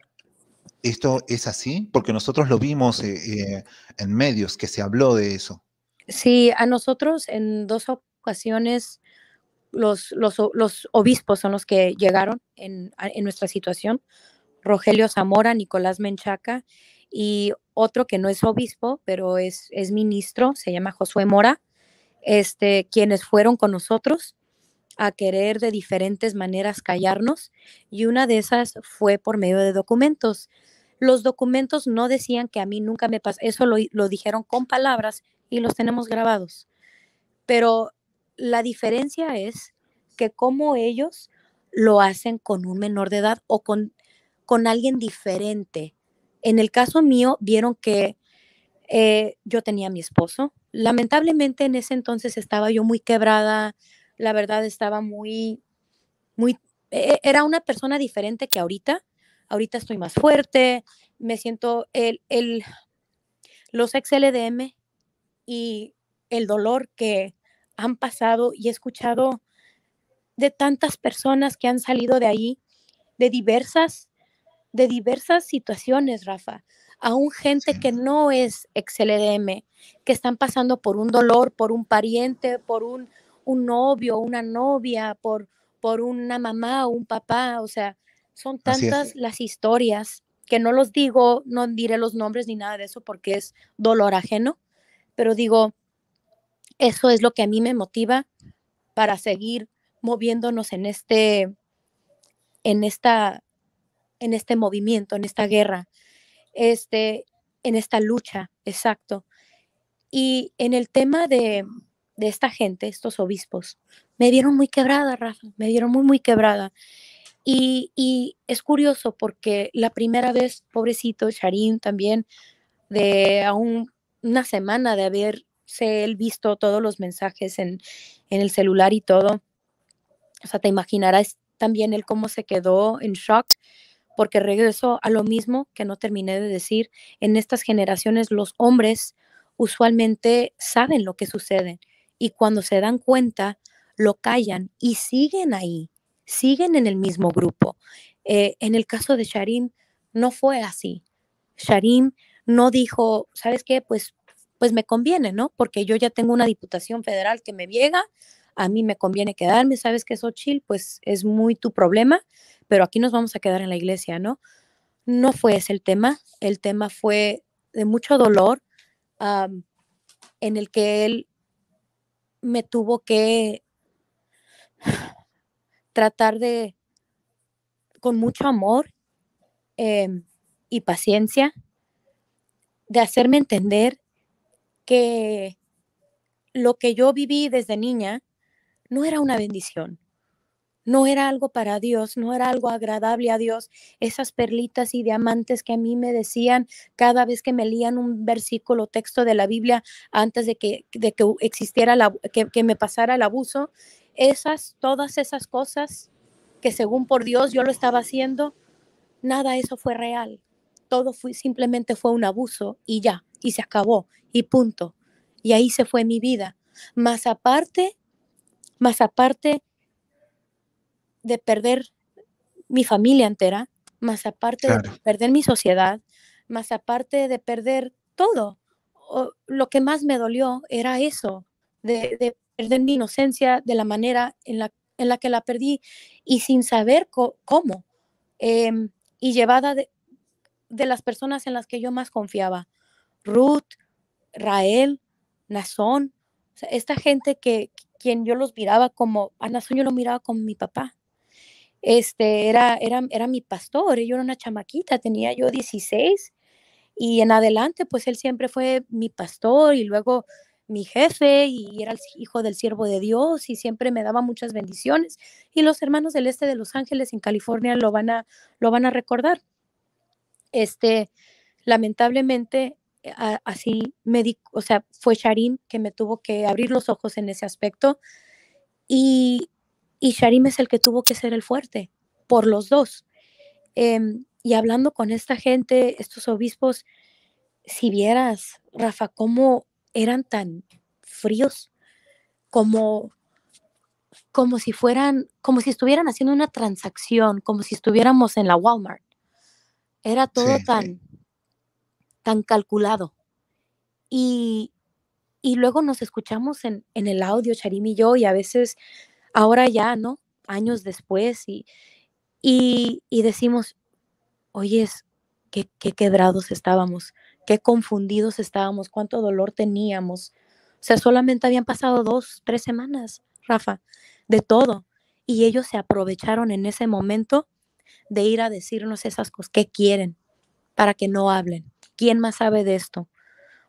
¿Esto es así? Porque nosotros lo vimos en medios, que se habló de eso. Sí, a nosotros en 2 ocasiones los obispos son los que llegaron en nuestra situación. Rogelio Zamora, Nicolás Menchaca y otro que no es obispo, pero es ministro, se llama Josué Mora, quienes fueron con nosotros a querer de diferentes maneras callarnos y una de esas fue por medio de documentos. Los documentos no decían que a mí nunca me pasó, eso lo dijeron con palabras y los tenemos grabados. Pero la diferencia es que como ellos lo hacen con un menor de edad o con alguien diferente. En el caso mío, vieron que yo tenía a mi esposo. Lamentablemente en ese entonces estaba yo muy quebrada, la verdad estaba muy, era una persona diferente que ahorita. Ahorita estoy más fuerte, me siento los ex-LDM y el dolor que han pasado y he escuchado de tantas personas que han salido de ahí, de diversas, de diversas situaciones, Rafa. Aún gente Sí, que no es ex-LDM, que están pasando por un dolor, por un pariente, por un novio, una novia, por una mamá o un papá. O sea, son así es. tantas las historias que no los digo, no diré los nombres ni nada de eso porque es dolor ajeno, pero digo, eso es lo que a mí me motiva para seguir moviéndonos en esta, en este movimiento, en esta guerra, este, en esta lucha, exacto. Y en el tema de esta gente, estos obispos, me vieron muy quebrada, Rafa, me vieron muy quebrada. Y es curioso porque la primera vez, pobrecito, Sharim también, de aún una semana de haberse él visto todos los mensajes en el celular y todo, o sea, te imaginarás también él cómo se quedó en shock, porque regreso a lo mismo que no terminé de decir, en estas generaciones los hombres usualmente saben lo que sucede y cuando se dan cuenta lo callan y siguen ahí, siguen en el mismo grupo. En el caso de Sharim no fue así. Sharim no dijo, ¿sabes qué? Pues me conviene, ¿no? Porque yo ya tengo una diputación federal que me llega, a mí me conviene quedarme, ¿sabes qué, Xochitl? Pues es muy tu problema, pero aquí nos vamos a quedar en la iglesia, ¿no? No fue ese el tema fue de mucho dolor, um, en el que él me tuvo que tratar de, con mucho amor eh, y paciencia, de hacerme entender que lo que yo viví desde niña no era una bendición. No era algo para Dios, no era algo agradable a Dios. Esas perlitas y diamantes que a mí me decían cada vez que me leían un versículo, texto de la Biblia, antes de que existiera, que me pasara el abuso, todas esas cosas que según por Dios yo lo estaba haciendo, nada de eso fue real. Todo simplemente fue un abuso y ya, y se acabó, y punto. Y ahí se fue mi vida. Más aparte de perder mi familia entera, más aparte de Claro, perder mi sociedad, más aparte de perder todo. Lo que más me dolió era eso, de perder mi inocencia de la manera en la que la perdí y sin saber cómo. Eh, y llevada de las personas en las que yo más confiaba, Ruth, Rael, Nazón, o sea, esta gente quien yo los miraba como, a Nazón yo lo miraba como mi papá. Era mi pastor, yo era una chamaquita, tenía yo 16 y en adelante, pues él siempre fue mi pastor y luego mi jefe y era el hijo del siervo de Dios y siempre me daba muchas bendiciones. Y los hermanos del este de Los Ángeles en California lo van a recordar. Este, lamentablemente, así o sea, fue Sharim que me tuvo que abrir los ojos en ese aspecto y, y Sharim es el que tuvo que ser el fuerte por los dos. Y hablando con esta gente, estos obispos, si vieras, Rafa, cómo eran tan fríos, como, como si estuvieran haciendo una transacción, como si estuviéramos en la Walmart. Era todo sí, tan calculado. Y, y luego nos escuchamos en el audio, Sharim y yo, y a veces, ahora ya, ¿no? Años después, y decimos, oyes, qué quebrados estábamos, qué confundidos estábamos, cuánto dolor teníamos. O sea, solamente habían pasado 2, 3 semanas, Rafa, de todo. Y ellos se aprovecharon en ese momento de ir a decirnos esas cosas, ¿qué quieren? Para que no hablen. ¿Quién más sabe de esto?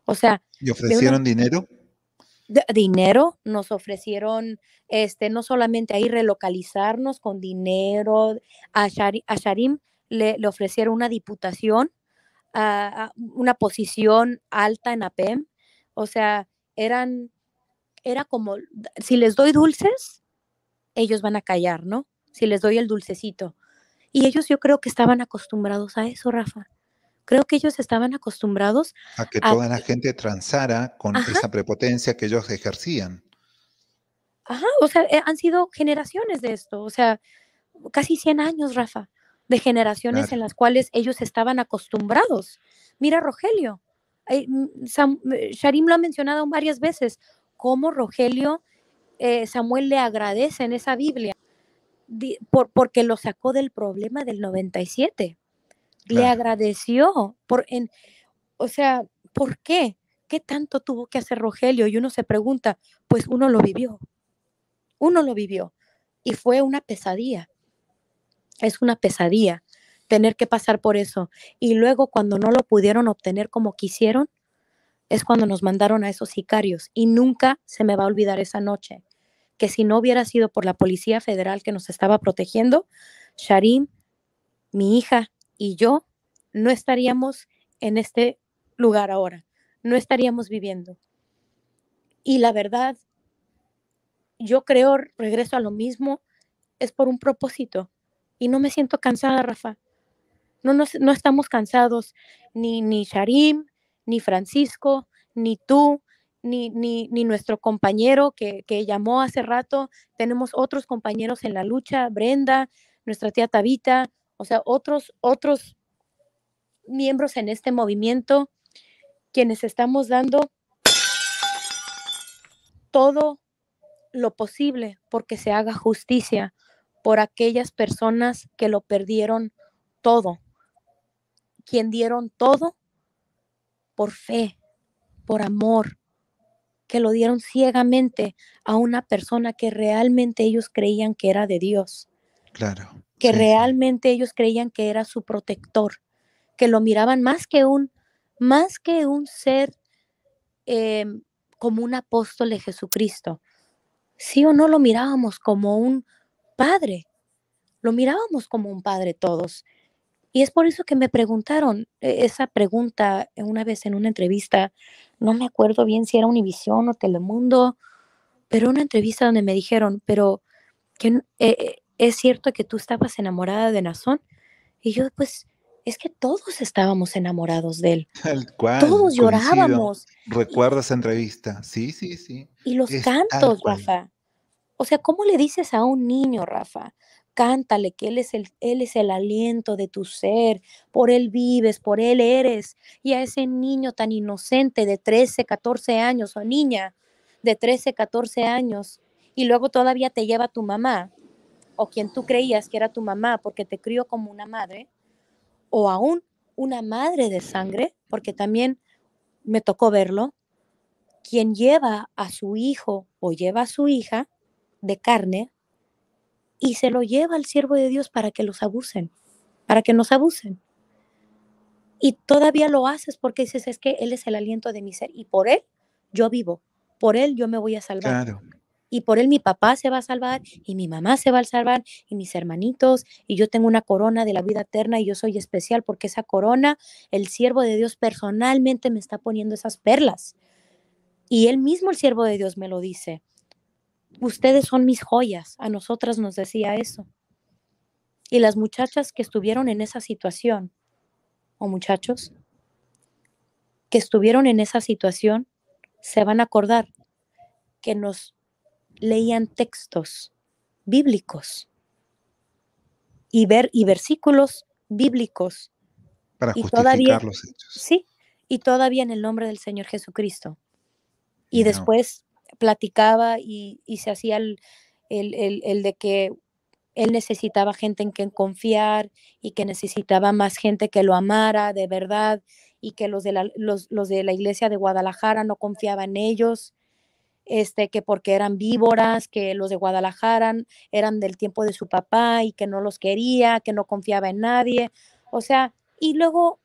O sea, ¿y de una ofrecieron dinero? dinero nos ofrecieron, no solamente ahí relocalizarnos con dinero, a Sharim le ofrecieron una diputación, una posición alta en APEM, o sea, era como, si les doy dulces, ellos van a callar, ¿no? Si les doy el dulcecito. Y ellos yo creo que estaban acostumbrados a eso, Rafa. Creo que ellos estaban acostumbrados A que a, toda la gente transara con ajá, esa prepotencia que ellos ejercían. ajá, o sea, han sido generaciones de esto, o sea, casi 100 años, Rafa, de generaciones Claro, en las cuales ellos estaban acostumbrados. Mira, Rogelio, Sharim lo ha mencionado varias veces, cómo Rogelio, Samuel le agradece en esa Biblia, porque lo sacó del problema del 97. Le claro. agradeció, o sea, ¿por qué? ¿Qué tanto tuvo que hacer Rogelio? Y uno se pregunta, pues uno lo vivió y fue una pesadilla. Es una pesadilla tener que pasar por eso. Y luego cuando no lo pudieron obtener como quisieron, es cuando nos mandaron a esos sicarios. Y nunca se me va a olvidar esa noche, que si no hubiera sido por la Policía Federal que nos estaba protegiendo, Sharim, mi hija y yo no estaríamos en este lugar ahora, no estaríamos viviendo. Y la verdad, yo creo, regreso a lo mismo, es por un propósito. Y no me siento cansada, Rafa. No estamos cansados, ni Sharim, ni Francisco, ni tú, ni nuestro compañero que llamó hace rato. Tenemos otros compañeros en la lucha, Brenda, nuestra tía Tabita, o sea, otros miembros en este movimiento, quienes estamos dando todo lo posible porque se haga justicia por aquellas personas que lo perdieron todo, quien dieron todo por fe, por amor, que lo dieron ciegamente a una persona que realmente ellos creían que era de Dios, Claro, que sí, sí, realmente ellos creían que era su protector, que lo miraban más que un ser, eh, como un apóstol de Jesucristo. Sí o no lo mirábamos como padre, lo mirábamos como un padre todos. Y es por eso que me preguntaron esa pregunta una vez en una entrevista, no me acuerdo bien si era Univisión o Telemundo, pero una entrevista donde me dijeron, pero ¿es cierto que tú estabas enamorada de Nazón? Y yo, pues, es que todos estábamos enamorados de él, Tal cual, todos coincido. llorábamos. Y, Recuerdo esa entrevista. Sí, sí, sí. y los Es tal cantos, cual. Rafa. O sea, ¿cómo le dices a un niño, Rafa? Cántale que él es el aliento de tu ser, por él vives, por él eres. Y a ese niño tan inocente de 13, 14 años, o niña de 13, 14 años, y luego todavía te lleva tu mamá, o quien tú creías que era tu mamá porque te crió como una madre, o aún una madre de sangre, porque también me tocó verlo, quien lleva a su hijo o lleva a su hija de carne y se lo lleva al siervo de Dios para que los abusen, para que nos abusen. Y todavía lo haces porque dices, es que Él es el aliento de mi ser y por Él yo vivo, por Él yo me voy a salvar. Claro. Y por Él mi papá se va a salvar y mi mamá se va a salvar y mis hermanitos y yo tengo una corona de la vida eterna y yo soy especial porque esa corona, el siervo de Dios personalmente me está poniendo esas perlas. Y Él mismo, el siervo de Dios, me lo dice. Ustedes son mis joyas. A nosotras nos decía eso. Y las muchachas que estuvieron en esa situación, o muchachos que estuvieron en esa situación, se van a acordar que nos leían textos bíblicos y versículos bíblicos Para y todavía, justificar los hechos. sí, y todavía en el nombre del Señor Jesucristo. Y No. después platicaba y se hacía el de que él necesitaba gente en quien confiar y que necesitaba más gente que lo amara de verdad y que los de la iglesia de Guadalajara no confiaban en ellos, que porque eran víboras, que los de Guadalajara eran del tiempo de su papá y que no los quería, que no confiaba en nadie. O sea, y luego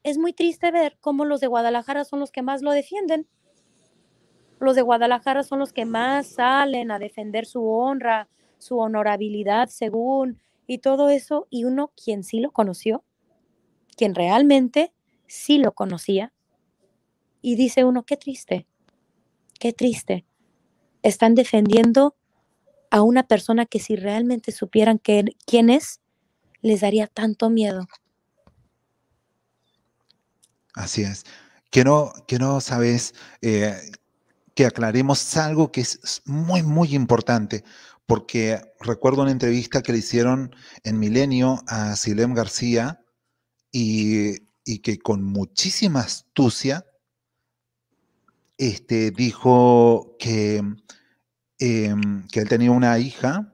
es muy triste ver cómo los de Guadalajara son los que más lo defienden. Los de Guadalajara son los que más salen a defender su honra, su honorabilidad según y todo eso. Y uno, quien sí lo conoció, quien realmente sí lo conocía, y dice uno, qué triste, qué triste. Están defendiendo a una persona que si realmente supieran quién es, les daría tanto miedo. Así es. Que no sabes, que aclaremos algo que es muy, muy importante, porque recuerdo una entrevista que le hicieron en Milenio a Silem García y que con muchísima astucia dijo que él tenía una hija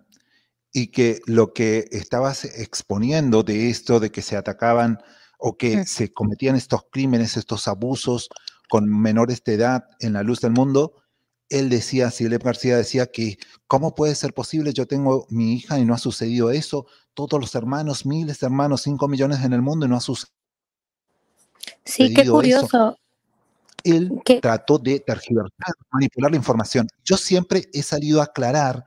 y que lo que estabas exponiendo de esto, de que se atacaban o que Mm. se cometían estos crímenes, estos abusos con menores de edad en la luz del mundo, él decía, Silep García decía que, ¿cómo puede ser posible? Yo tengo mi hija y no ha sucedido eso, todos los hermanos, miles de hermanos, 5 millones en el mundo y no ha Sí, qué sucedido eso. curioso. Él Que, trató de tergiversar, manipular la información. Yo siempre he salido a aclarar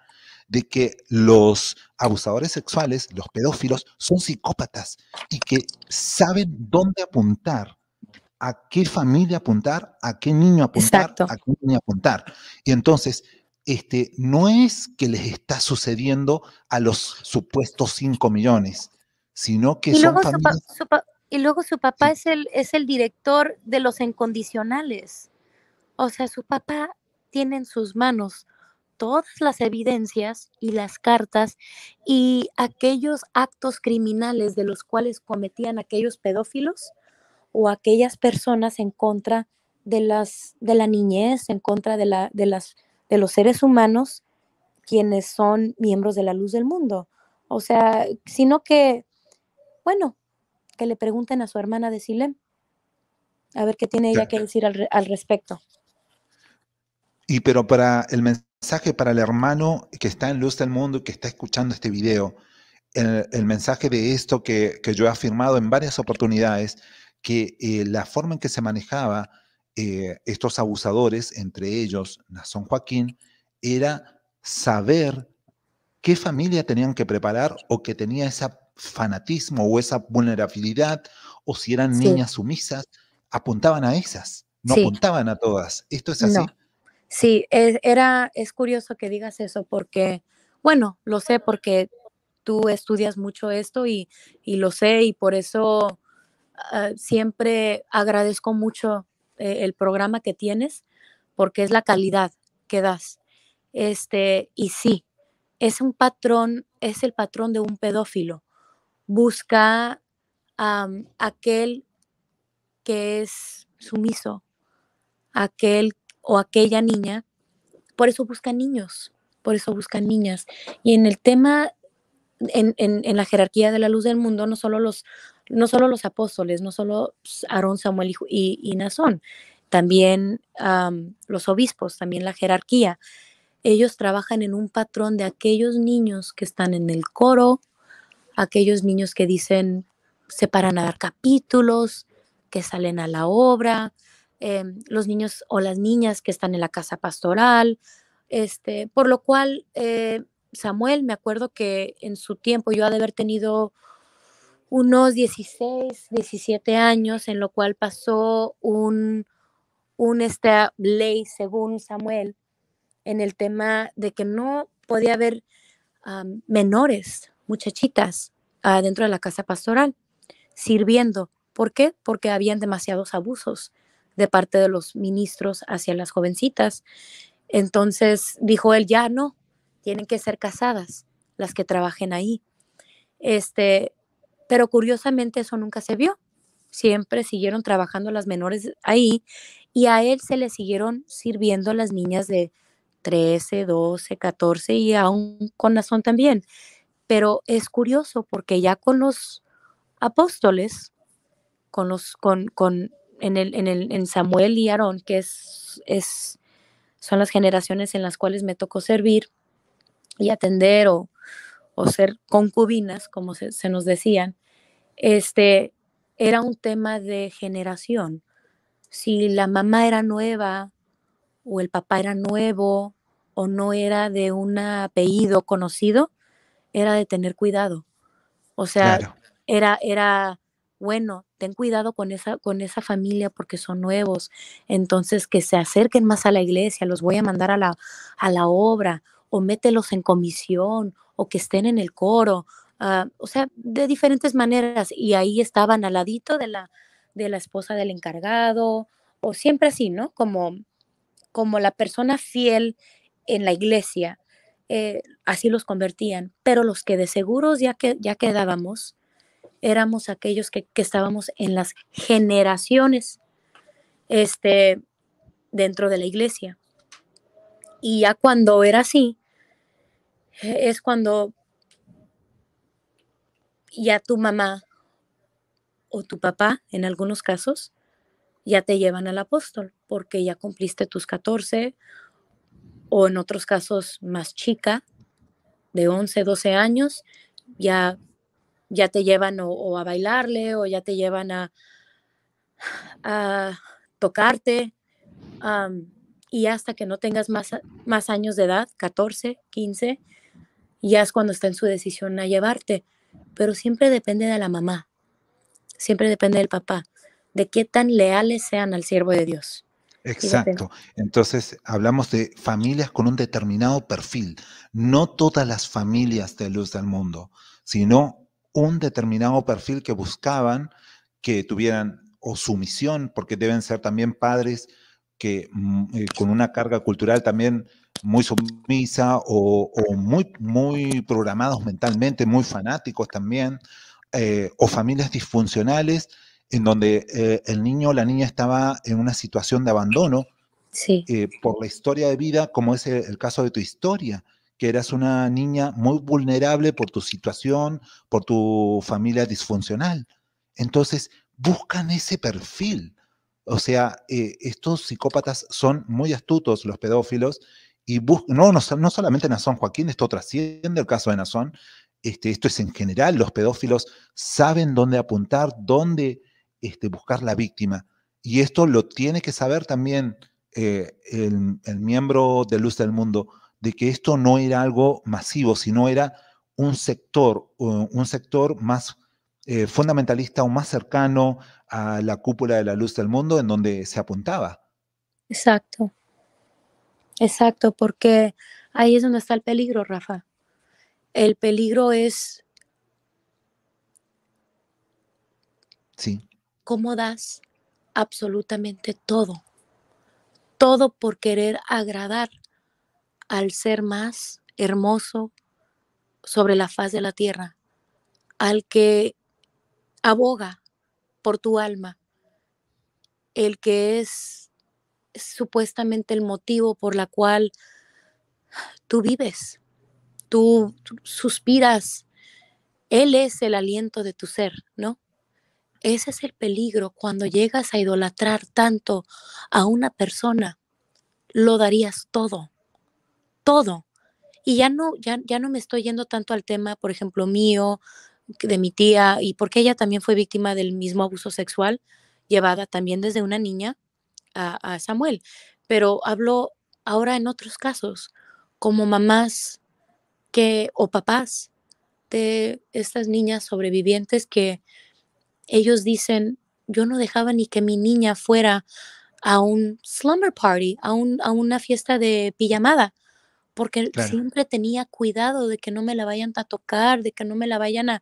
de que los abusadores sexuales, los pedófilos, son psicópatas y que saben dónde apuntar, a qué familia apuntar, a qué niño apuntar, exacto. a qué niña apuntar. Y entonces, no es que les está sucediendo a los supuestos 5 millones, sino que Y son luego familias. y luego su papá Sí, es el director de los incondicionales. O sea, su papá tiene en sus manos todas las evidencias y las cartas y aquellos actos criminales de los cuales cometían aquellos pedófilos o aquellas personas en contra de la niñez, en contra de los seres humanos, quienes son miembros de la luz del mundo. O sea, sino que, bueno, que le pregunten a su hermana de Silem, a ver qué tiene ella que decir al respecto. y pero para el mensaje para el hermano que está en Luz del Mundo y que está escuchando este video, el mensaje de esto que yo he afirmado en varias oportunidades, que la forma en que se manejaba estos abusadores, entre ellos Nazón Joaquín, era saber qué familia tenían que preparar o que tenía ese fanatismo o esa vulnerabilidad, o si eran Sí, niñas sumisas, apuntaban a esas, no sí, apuntaban a todas. ¿Esto es no. así? Sí, es curioso que digas eso porque, bueno, lo sé porque tú estudias mucho esto y lo sé y por eso siempre agradezco mucho el programa que tienes porque es la calidad que das. Y sí, es un patrón, es el patrón de un pedófilo. Busca aquel que es sumiso, aquel o aquella niña, por eso buscan niños, por eso buscan niñas. Y en el tema, en la jerarquía de la luz del mundo, no solo los apóstoles, no solo Aarón, Samuel y Nazón, también los obispos, también la jerarquía. Ellos trabajan en un patrón de aquellos niños que están en el coro, aquellos niños que dicen, se paran a dar capítulos, que salen a la obra, los niños o las niñas que están en la casa pastoral, por lo cual Samuel, me acuerdo que en su tiempo yo ha de haber tenido unos 16, 17 años, en lo cual pasó esta ley, según Samuel, en el tema de que no podía haber menores, muchachitas, dentro de la casa pastoral, sirviendo. ¿Por qué? Porque habían demasiados abusos de parte de los ministros hacia las jovencitas. Entonces dijo él, ya no, tienen que ser casadas las que trabajen ahí. Pero curiosamente eso nunca se vio. Siempre siguieron trabajando las menores ahí y a él se le siguieron sirviendo las niñas de 13, 12, 14 y aún con Nazón también. Pero es curioso porque ya con los apóstoles, en Samuel y Aarón, que son las generaciones en las cuales me tocó servir y atender o ser concubinas, como se nos decían, era un tema de generación. Si la mamá era nueva o el papá era nuevo o no era de un apellido conocido, era de tener cuidado. O sea, Claro. era bueno, ten cuidado con esa familia porque son nuevos. Entonces, que se acerquen más a la iglesia, los voy a mandar a la obra, o mételos en comisión, o que estén en el coro. O sea, de diferentes maneras. Y ahí estaban al ladito de la esposa del encargado, o siempre así, ¿no? Como la persona fiel en la iglesia, así los convertían. Pero los que de seguros ya quedábamos, éramos aquellos que estábamos en las generaciones dentro de la iglesia. Y ya cuando era así, es cuando ya tu mamá o tu papá, en algunos casos, ya te llevan al apóstol, porque ya cumpliste tus 14, o en otros casos más chica, de 11, 12 años, ya te llevan o a bailarle, o ya te llevan a tocarte, y hasta que no tengas más años de edad, 14, 15, ya es cuando está en su decisión a llevarte. Pero siempre depende de la mamá, siempre depende del papá, de qué tan leales sean al siervo de Dios. Y depende. Exacto. Entonces, hablamos de familias con un determinado perfil. No todas las familias de luz del mundo, sino un determinado perfil que buscaban que tuvieran o sumisión, porque deben ser también padres que con una carga cultural también muy sumisa o muy, muy programados mentalmente, muy fanáticos también, o familias disfuncionales en donde el niño o la niña estaba en una situación de abandono Sí, por la historia de vida, como es el caso de tu historia, que eras una niña muy vulnerable por tu situación, por tu familia disfuncional. Entonces, buscan ese perfil. O sea, estos psicópatas son muy astutos, los pedófilos, y no solamente Nazón Joaquín, esto trasciende el caso de Nazón, esto es en general, los pedófilos saben dónde apuntar, dónde buscar la víctima. Y esto lo tiene que saber también el miembro de Luz del Mundo, de que esto no era algo masivo, sino era un sector más fundamentalista o más cercano a la cúpula de la luz del mundo en donde se apuntaba. Exacto, exacto, porque ahí es donde está el peligro, Rafa. El peligro es Sí, cómo das absolutamente todo, todo por querer agradar al ser más hermoso sobre la faz de la tierra, al que aboga por tu alma, el que es supuestamente el motivo por la cual tú vives, tú suspiras, él es el aliento de tu ser, ¿no? Ese es el peligro cuando llegas a idolatrar tanto a una persona, lo darías todo, todo. Y ya no me estoy yendo tanto al tema, por ejemplo, mío, de mi tía, y porque ella también fue víctima del mismo abuso sexual, llevada también desde una niña a Samuel. Pero hablo ahora en otros casos, como mamás o papás de estas niñas sobrevivientes que ellos dicen, yo no dejaba ni que mi niña fuera a un slumber party, a una fiesta de pijamada, porque claro. siempre tenía cuidado de que no me la vayan a tocar, de que no me la vayan a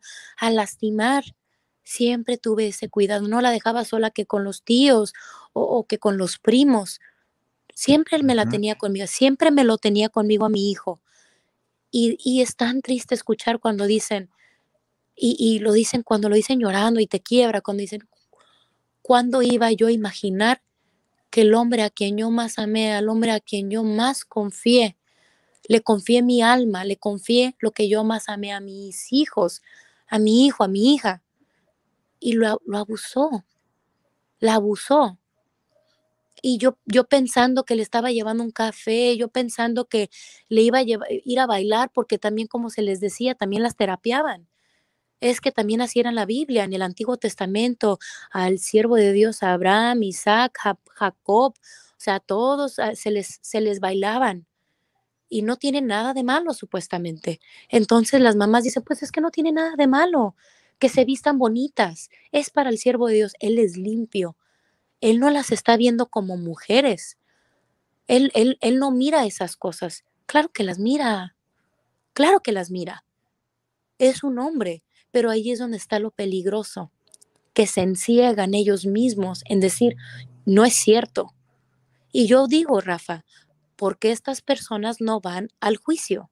lastimar. Siempre tuve ese cuidado, no la dejaba sola que con los tíos o que con los primos. Siempre él me la Ujú. tenía conmigo, siempre me lo tenía conmigo a mi hijo. Y es tan triste escuchar cuando dicen, y lo dicen cuando lo dicen llorando y te quiebra, cuando dicen, ¿cuándo iba yo a imaginar que el hombre a quien yo más amé, al hombre a quien yo más confié, le confié mi alma, le confié lo que yo más amé a mis hijos, a mi hijo, a mi hija, y lo abusó, la abusó? Y yo pensando que le estaba llevando un café, yo pensando que le iba a ir a bailar, porque también, como se les decía, también las terapiaban. Es que también así era en la Biblia, en el Antiguo Testamento, al siervo de Dios, a Abraham, Isaac, Jacob, o sea, todos se les bailaban y no tiene nada de malo supuestamente. Entonces las mamás dicen, pues es que no tiene nada de malo, que se vistan bonitas, es para el siervo de Dios, él es limpio, él no las está viendo como mujeres, él no mira esas cosas, claro que las mira, es un hombre, pero ahí es donde está lo peligroso, que se enciegan ellos mismos en decir, no es cierto. Y yo digo, Rafa, ¿por qué estas personas no van al juicio?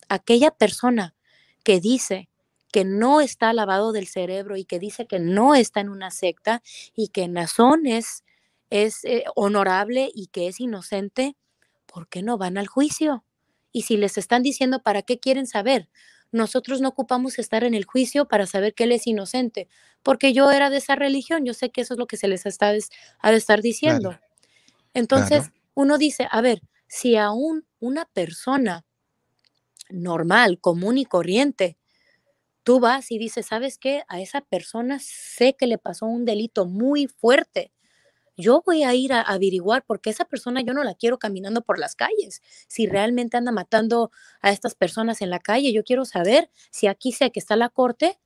Aquella persona que dice que no está lavado del cerebro y que dice que no está en una secta y que Nazón es honorable y que es inocente, ¿por qué no van al juicio? Y si les están diciendo, ¿para qué quieren saber? Nosotros no ocupamos estar en el juicio para saber que él es inocente, porque yo era de esa religión, yo sé que eso es lo que se les ha de estar Claro, diciendo. claro. Entonces, uno dice, a ver, si aún una persona normal, común y corriente, tú vas y dices, ¿sabes qué? A esa persona sé que le pasó un delito muy fuerte. Yo voy a ir a averiguar porque esa persona yo no la quiero caminando por las calles. Si realmente anda matando a estas personas en la calle, yo quiero saber si aquí sé que está la corte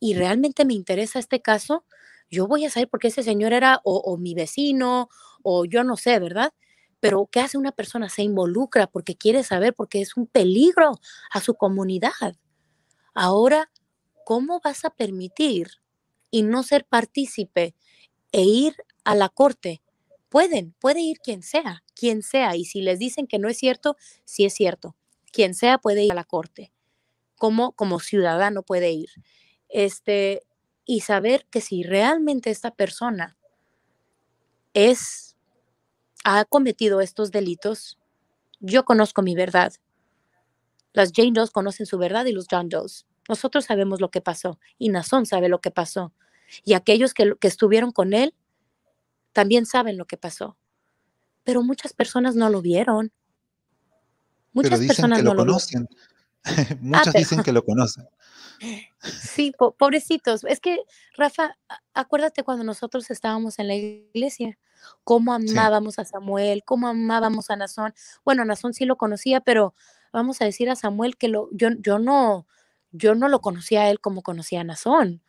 y realmente me interesa este caso, yo voy a saber por qué ese señor era o mi vecino o yo no sé, ¿verdad? Pero ¿qué hace una persona? Se involucra porque quiere saber, porque es un peligro a su comunidad. Ahora, ¿cómo vas a permitir y no ser partícipe e ir a la corte? Puede ir quien sea, y si les dicen que no es cierto, sí es cierto. Quien sea puede ir a la corte, como ciudadano puede ir. Este, y saber que si realmente esta persona es, ha cometido estos delitos, yo conozco mi verdad. Las Jane Does conocen su verdad y los John Does. Nosotros sabemos lo que pasó y Nazón sabe lo que pasó. Y aquellos que estuvieron con él también saben lo que pasó. Pero muchas personas no lo vieron. Pero Muchas dicen personas que lo no lo vieron. conocen. Ah, Muchos pero dicen que lo conocen. sí, pobrecitos. Es que, Rafa, acuérdate cuando nosotros estábamos en la iglesia, cómo Sí, amábamos a Samuel, cómo amábamos a Nazón. Bueno, Nazón sí lo conocía, pero vamos a decir a Samuel que yo no lo conocía a él como conocía a Nazón.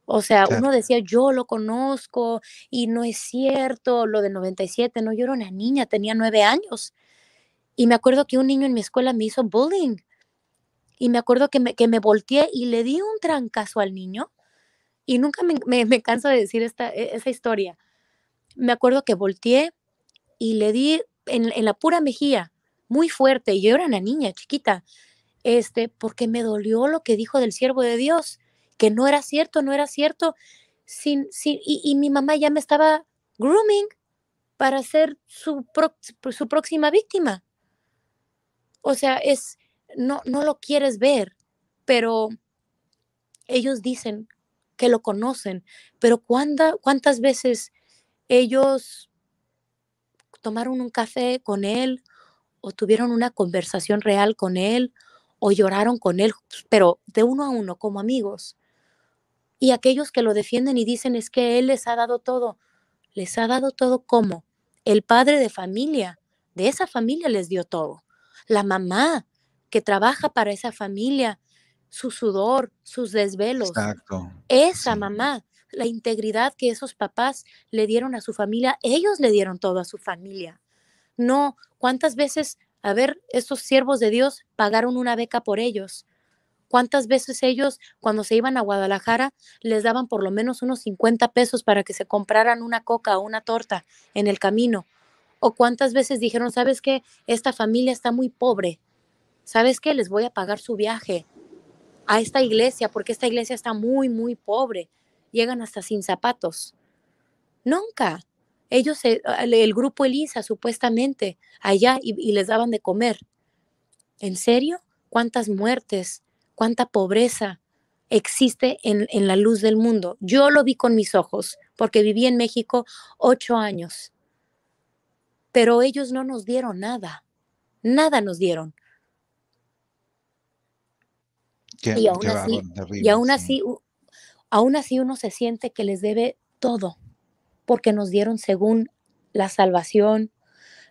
O sea, claro. uno decía, yo lo conozco y no es cierto, lo del 97, no, yo era una niña, tenía 9 años. Y me acuerdo que un niño en mi escuela me hizo bullying. Y me acuerdo que me volteé y le di un trancazo al niño. Y nunca me canso de decir esa historia. Me acuerdo que volteé y le di en la pura mejilla, muy fuerte. Y yo era una niña chiquita, porque me dolió lo que dijo del siervo de Dios, que no era cierto, no era cierto. Y mi mamá ya me estaba grooming para ser su próxima víctima. O sea, no lo quieres ver, pero ellos dicen que lo conocen, pero ¿cuántas veces ellos tomaron un café con él o tuvieron una conversación real con él o lloraron con él, pero de uno a uno como amigos? Y aquellos que lo defienden y dicen es que él les ha dado todo como el padre de esa familia les dio todo. La mamá que trabaja para esa familia, su sudor, sus desvelos, Exacto. esa Sí. mamá, la integridad que esos papás le dieron a su familia, ellos le dieron todo a su familia. No, ¿cuántas veces, a ver, estos siervos de Dios pagaron una beca por ellos? ¿Cuántas veces ellos, cuando se iban a Guadalajara, les daban por lo menos unos 50 pesos para que se compraran una coca o una torta en el camino? ¿O cuántas veces dijeron, sabes qué, esta familia está muy pobre, sabes qué, les voy a pagar su viaje a esta iglesia porque esta iglesia está muy, muy pobre, llegan hasta sin zapatos? Nunca. Ellos, el grupo Elisa, supuestamente, allá y les daban de comer. ¿En serio? ¿Cuántas muertes, cuánta pobreza existe en la luz del mundo? Yo lo vi con mis ojos, porque viví en México 8 años, pero ellos no nos dieron nada, nada nos dieron. Qué, Y qué aún así, bárbaro, y terrible, aún sí. así, aún así uno se siente que les debe todo, porque nos dieron según la salvación,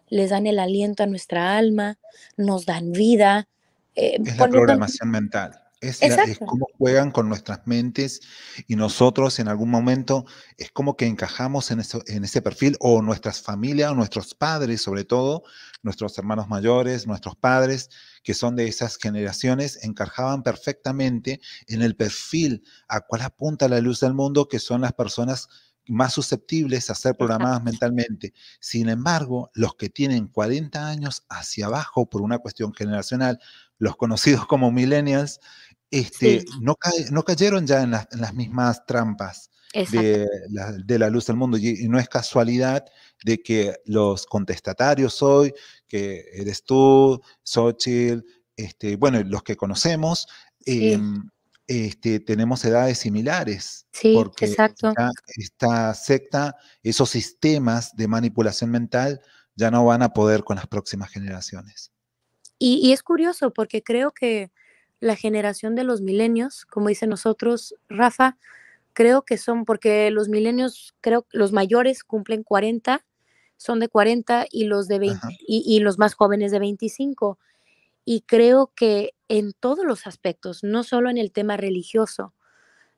les dan el aliento a nuestra alma, nos dan vida, Es la poniendo... programación mental. Es Exacto, cómo juegan con nuestras mentes y nosotros en algún momento es como que encajamos en ese perfil o nuestras familias o nuestros padres, sobre todo nuestros hermanos mayores, nuestros padres que son de esas generaciones, encajaban perfectamente en el perfil a cual apunta la luz del mundo, que son las personas más susceptibles a ser programadas exacto. mentalmente. Sin embargo, los que tienen 40 años hacia abajo por una cuestión generacional, los conocidos como millennials, Sí, no cayeron ya en las mismas trampas exacto. de la luz del mundo. Y no es casualidad de que los contestatarios hoy, que eres tú, Xochitl, bueno, los que conocemos, Sí, tenemos edades similares, sí, porque exacto. ya esta secta, esos sistemas de manipulación mental, ya no van a poder con las próximas generaciones. Y es curioso porque creo que la generación de los milenios, como dicen nosotros, Rafa, creo que son, porque los milenios, creo que los mayores cumplen 40, son de 40 y los de 20, Ajá. y los más jóvenes de 25. Y creo que en todos los aspectos, no solo en el tema religioso,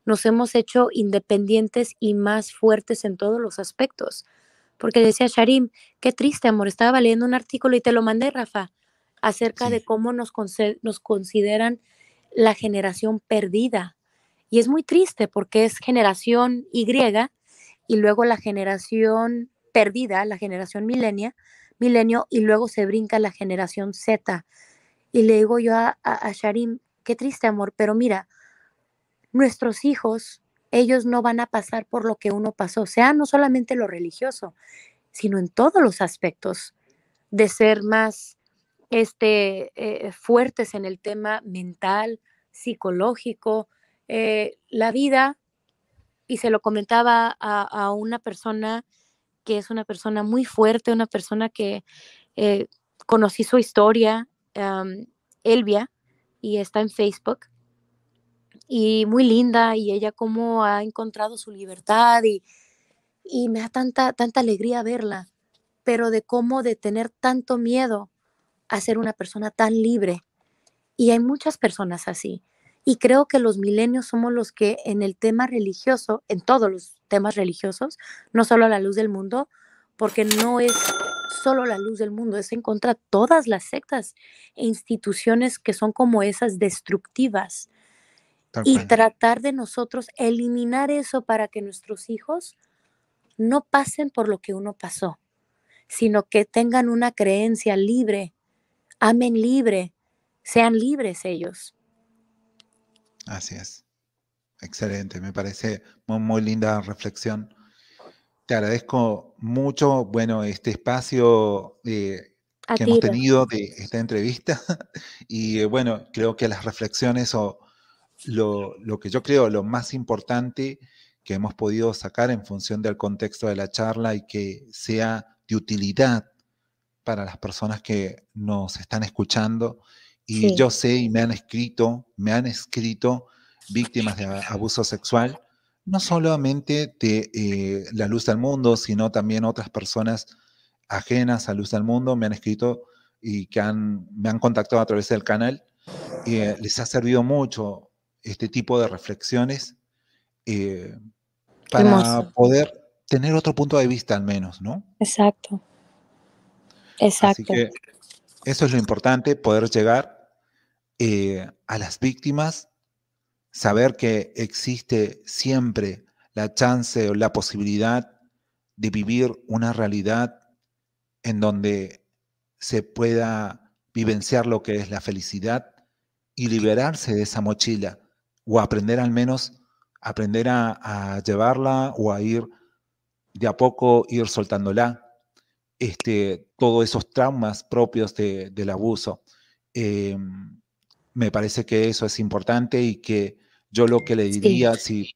nos hemos hecho independientes y más fuertes en todos los aspectos. Porque decía Sharim, qué triste, amor, estaba leyendo un artículo y te lo mandé, Rafa, acerca de Sí, cómo nos consideran la generación perdida. Y es muy triste porque es generación Y y luego la generación perdida, la generación milenio, y luego se brinca la generación Z. Y le digo yo a Sharim, qué triste, amor, pero mira, nuestros hijos, ellos no van a pasar por lo que uno pasó, sea no solamente lo religioso, sino en todos los aspectos, de ser más fuertes en el tema mental, psicológico, la vida, y se lo comentaba a una persona que es una persona muy fuerte, una persona que eh, conocí su historia, Elvia, y está en Facebook y muy linda y ella cómo ha encontrado su libertad y me da tanta alegría verla, pero de cómo de tener tanto miedo a ser una persona tan libre. Y hay muchas personas así. Y creo que los milenios somos los que en el tema religioso, en todos los temas religiosos, no solo a la luz del mundo, porque no es solo la luz del mundo, es en contra de todas las sectas e instituciones que son como esas destructivas Tal y cual. tratar de nosotros eliminar eso para que nuestros hijos no pasen por lo que uno pasó, sino que tengan una creencia libre, amen libre, sean libres ellos. Así es. Excelente, me parece muy linda reflexión. Te agradezco mucho, bueno, este espacio A que ti, hemos tenido de esta entrevista y bueno, creo que las reflexiones o lo que yo creo lo más importante que hemos podido sacar en función del contexto de la charla y que sea de utilidad para las personas que nos están escuchando. Y sí, yo sé y me han escrito víctimas de abuso sexual, no solamente de la Luz del Mundo, sino también otras personas ajenas a Luz del Mundo me han escrito y que me han contactado a través del canal. Les ha servido mucho este tipo de reflexiones eh, qué para hermoso. poder tener otro punto de vista al menos, ¿no? Exacto, Así exacto. que eso es lo importante, poder llegar a las víctimas, saber que existe siempre la chance o la posibilidad de vivir una realidad en donde se pueda vivenciar lo que es la felicidad y liberarse de esa mochila o aprender al menos, aprender a llevarla o a ir de a poco, ir soltándola todos esos traumas propios del abuso. Eh, Me parece que eso es importante y que yo lo que le Sí, diría, si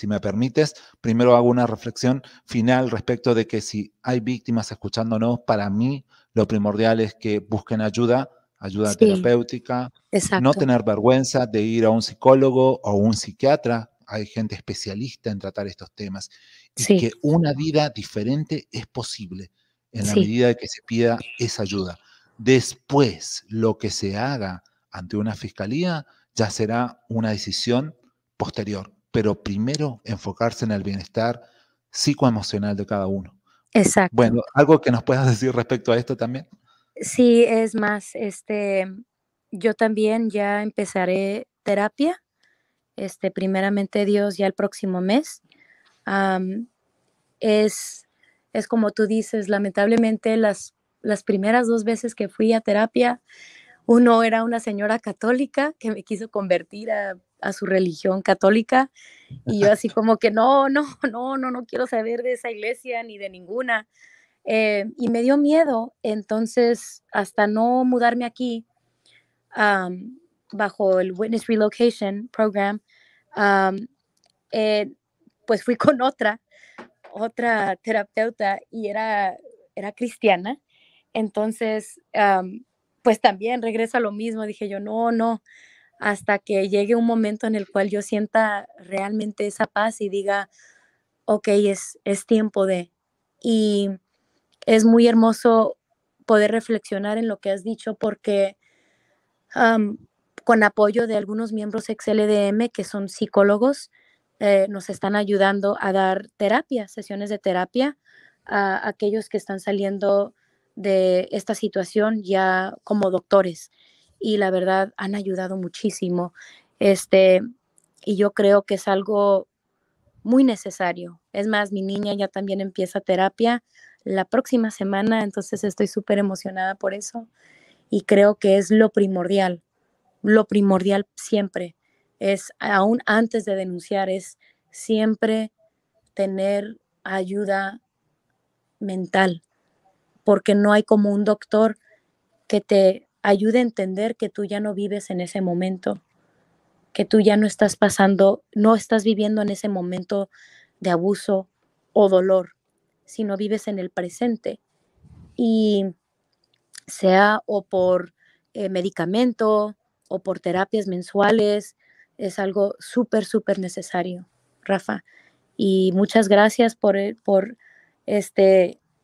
me permites, primero hago una reflexión final respecto de que si hay víctimas escuchándonos, para mí lo primordial es que busquen ayuda sí, terapéutica, no exacto. tener vergüenza de ir a un psicólogo o un psiquiatra. Hay gente especialista en tratar estos temas y Sí, que una vida diferente es posible en la sí, medida de que se pida esa ayuda. Después, lo que se haga ante una fiscalía ya será una decisión posterior, pero primero enfocarse en el bienestar psicoemocional de cada uno. exacto. Bueno, ¿algo que nos puedas decir respecto a esto también? Sí, es más, yo también ya empezaré terapia, primeramente Dios, ya el próximo mes. Am, es, es como tú dices, lamentablemente las primeras 2 veces que fui a terapia, uno era una señora católica que me quiso convertir a su religión católica y yo así como que no, no, no, no, no quiero saber de esa iglesia ni de ninguna. Y me dio miedo, entonces hasta no mudarme aquí bajo el Witness Relocation Program, am, eh, pues fui con otra terapeuta y era cristiana. Entonces, pues también regreso a lo mismo. Dije yo, no, no, hasta que llegue un momento en el cual yo sienta realmente esa paz y diga, ok, es tiempo de. Y es muy hermoso poder reflexionar en lo que has dicho porque am, con apoyo de algunos miembros ex LDM que son psicólogos, nos están ayudando a dar terapia, sesiones de terapia a aquellos que están saliendo de esta situación ya como doctores. Y la verdad han ayudado muchísimo. Este, y yo creo que es algo muy necesario. Es más, mi niña ya también empieza terapia la próxima semana, entonces estoy súper emocionada por eso y creo que es lo primordial siempre es, aún antes de denunciar, es siempre tener ayuda mental, porque no hay como un doctor que te ayude a entender que tú ya no vives en ese momento, que tú ya no estás pasando, no estás viviendo en ese momento de abuso o dolor, sino vives en el presente. Y sea o por medicamento, o por terapias mensuales. Es algo súper, súper necesario, Rafa. Y muchas gracias por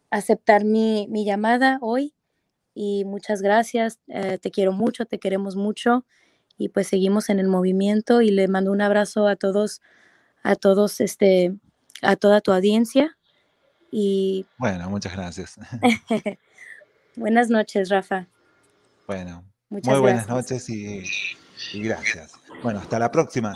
aceptar mi llamada hoy. Y muchas gracias. Te quiero mucho, te queremos mucho. Y pues seguimos en el movimiento. Y le mando un abrazo a todos, a toda tu audiencia. Y Bueno, muchas gracias. buenas noches, Rafa. Bueno, muy Muchas buenas gracias. noches y gracias. Bueno, hasta la próxima.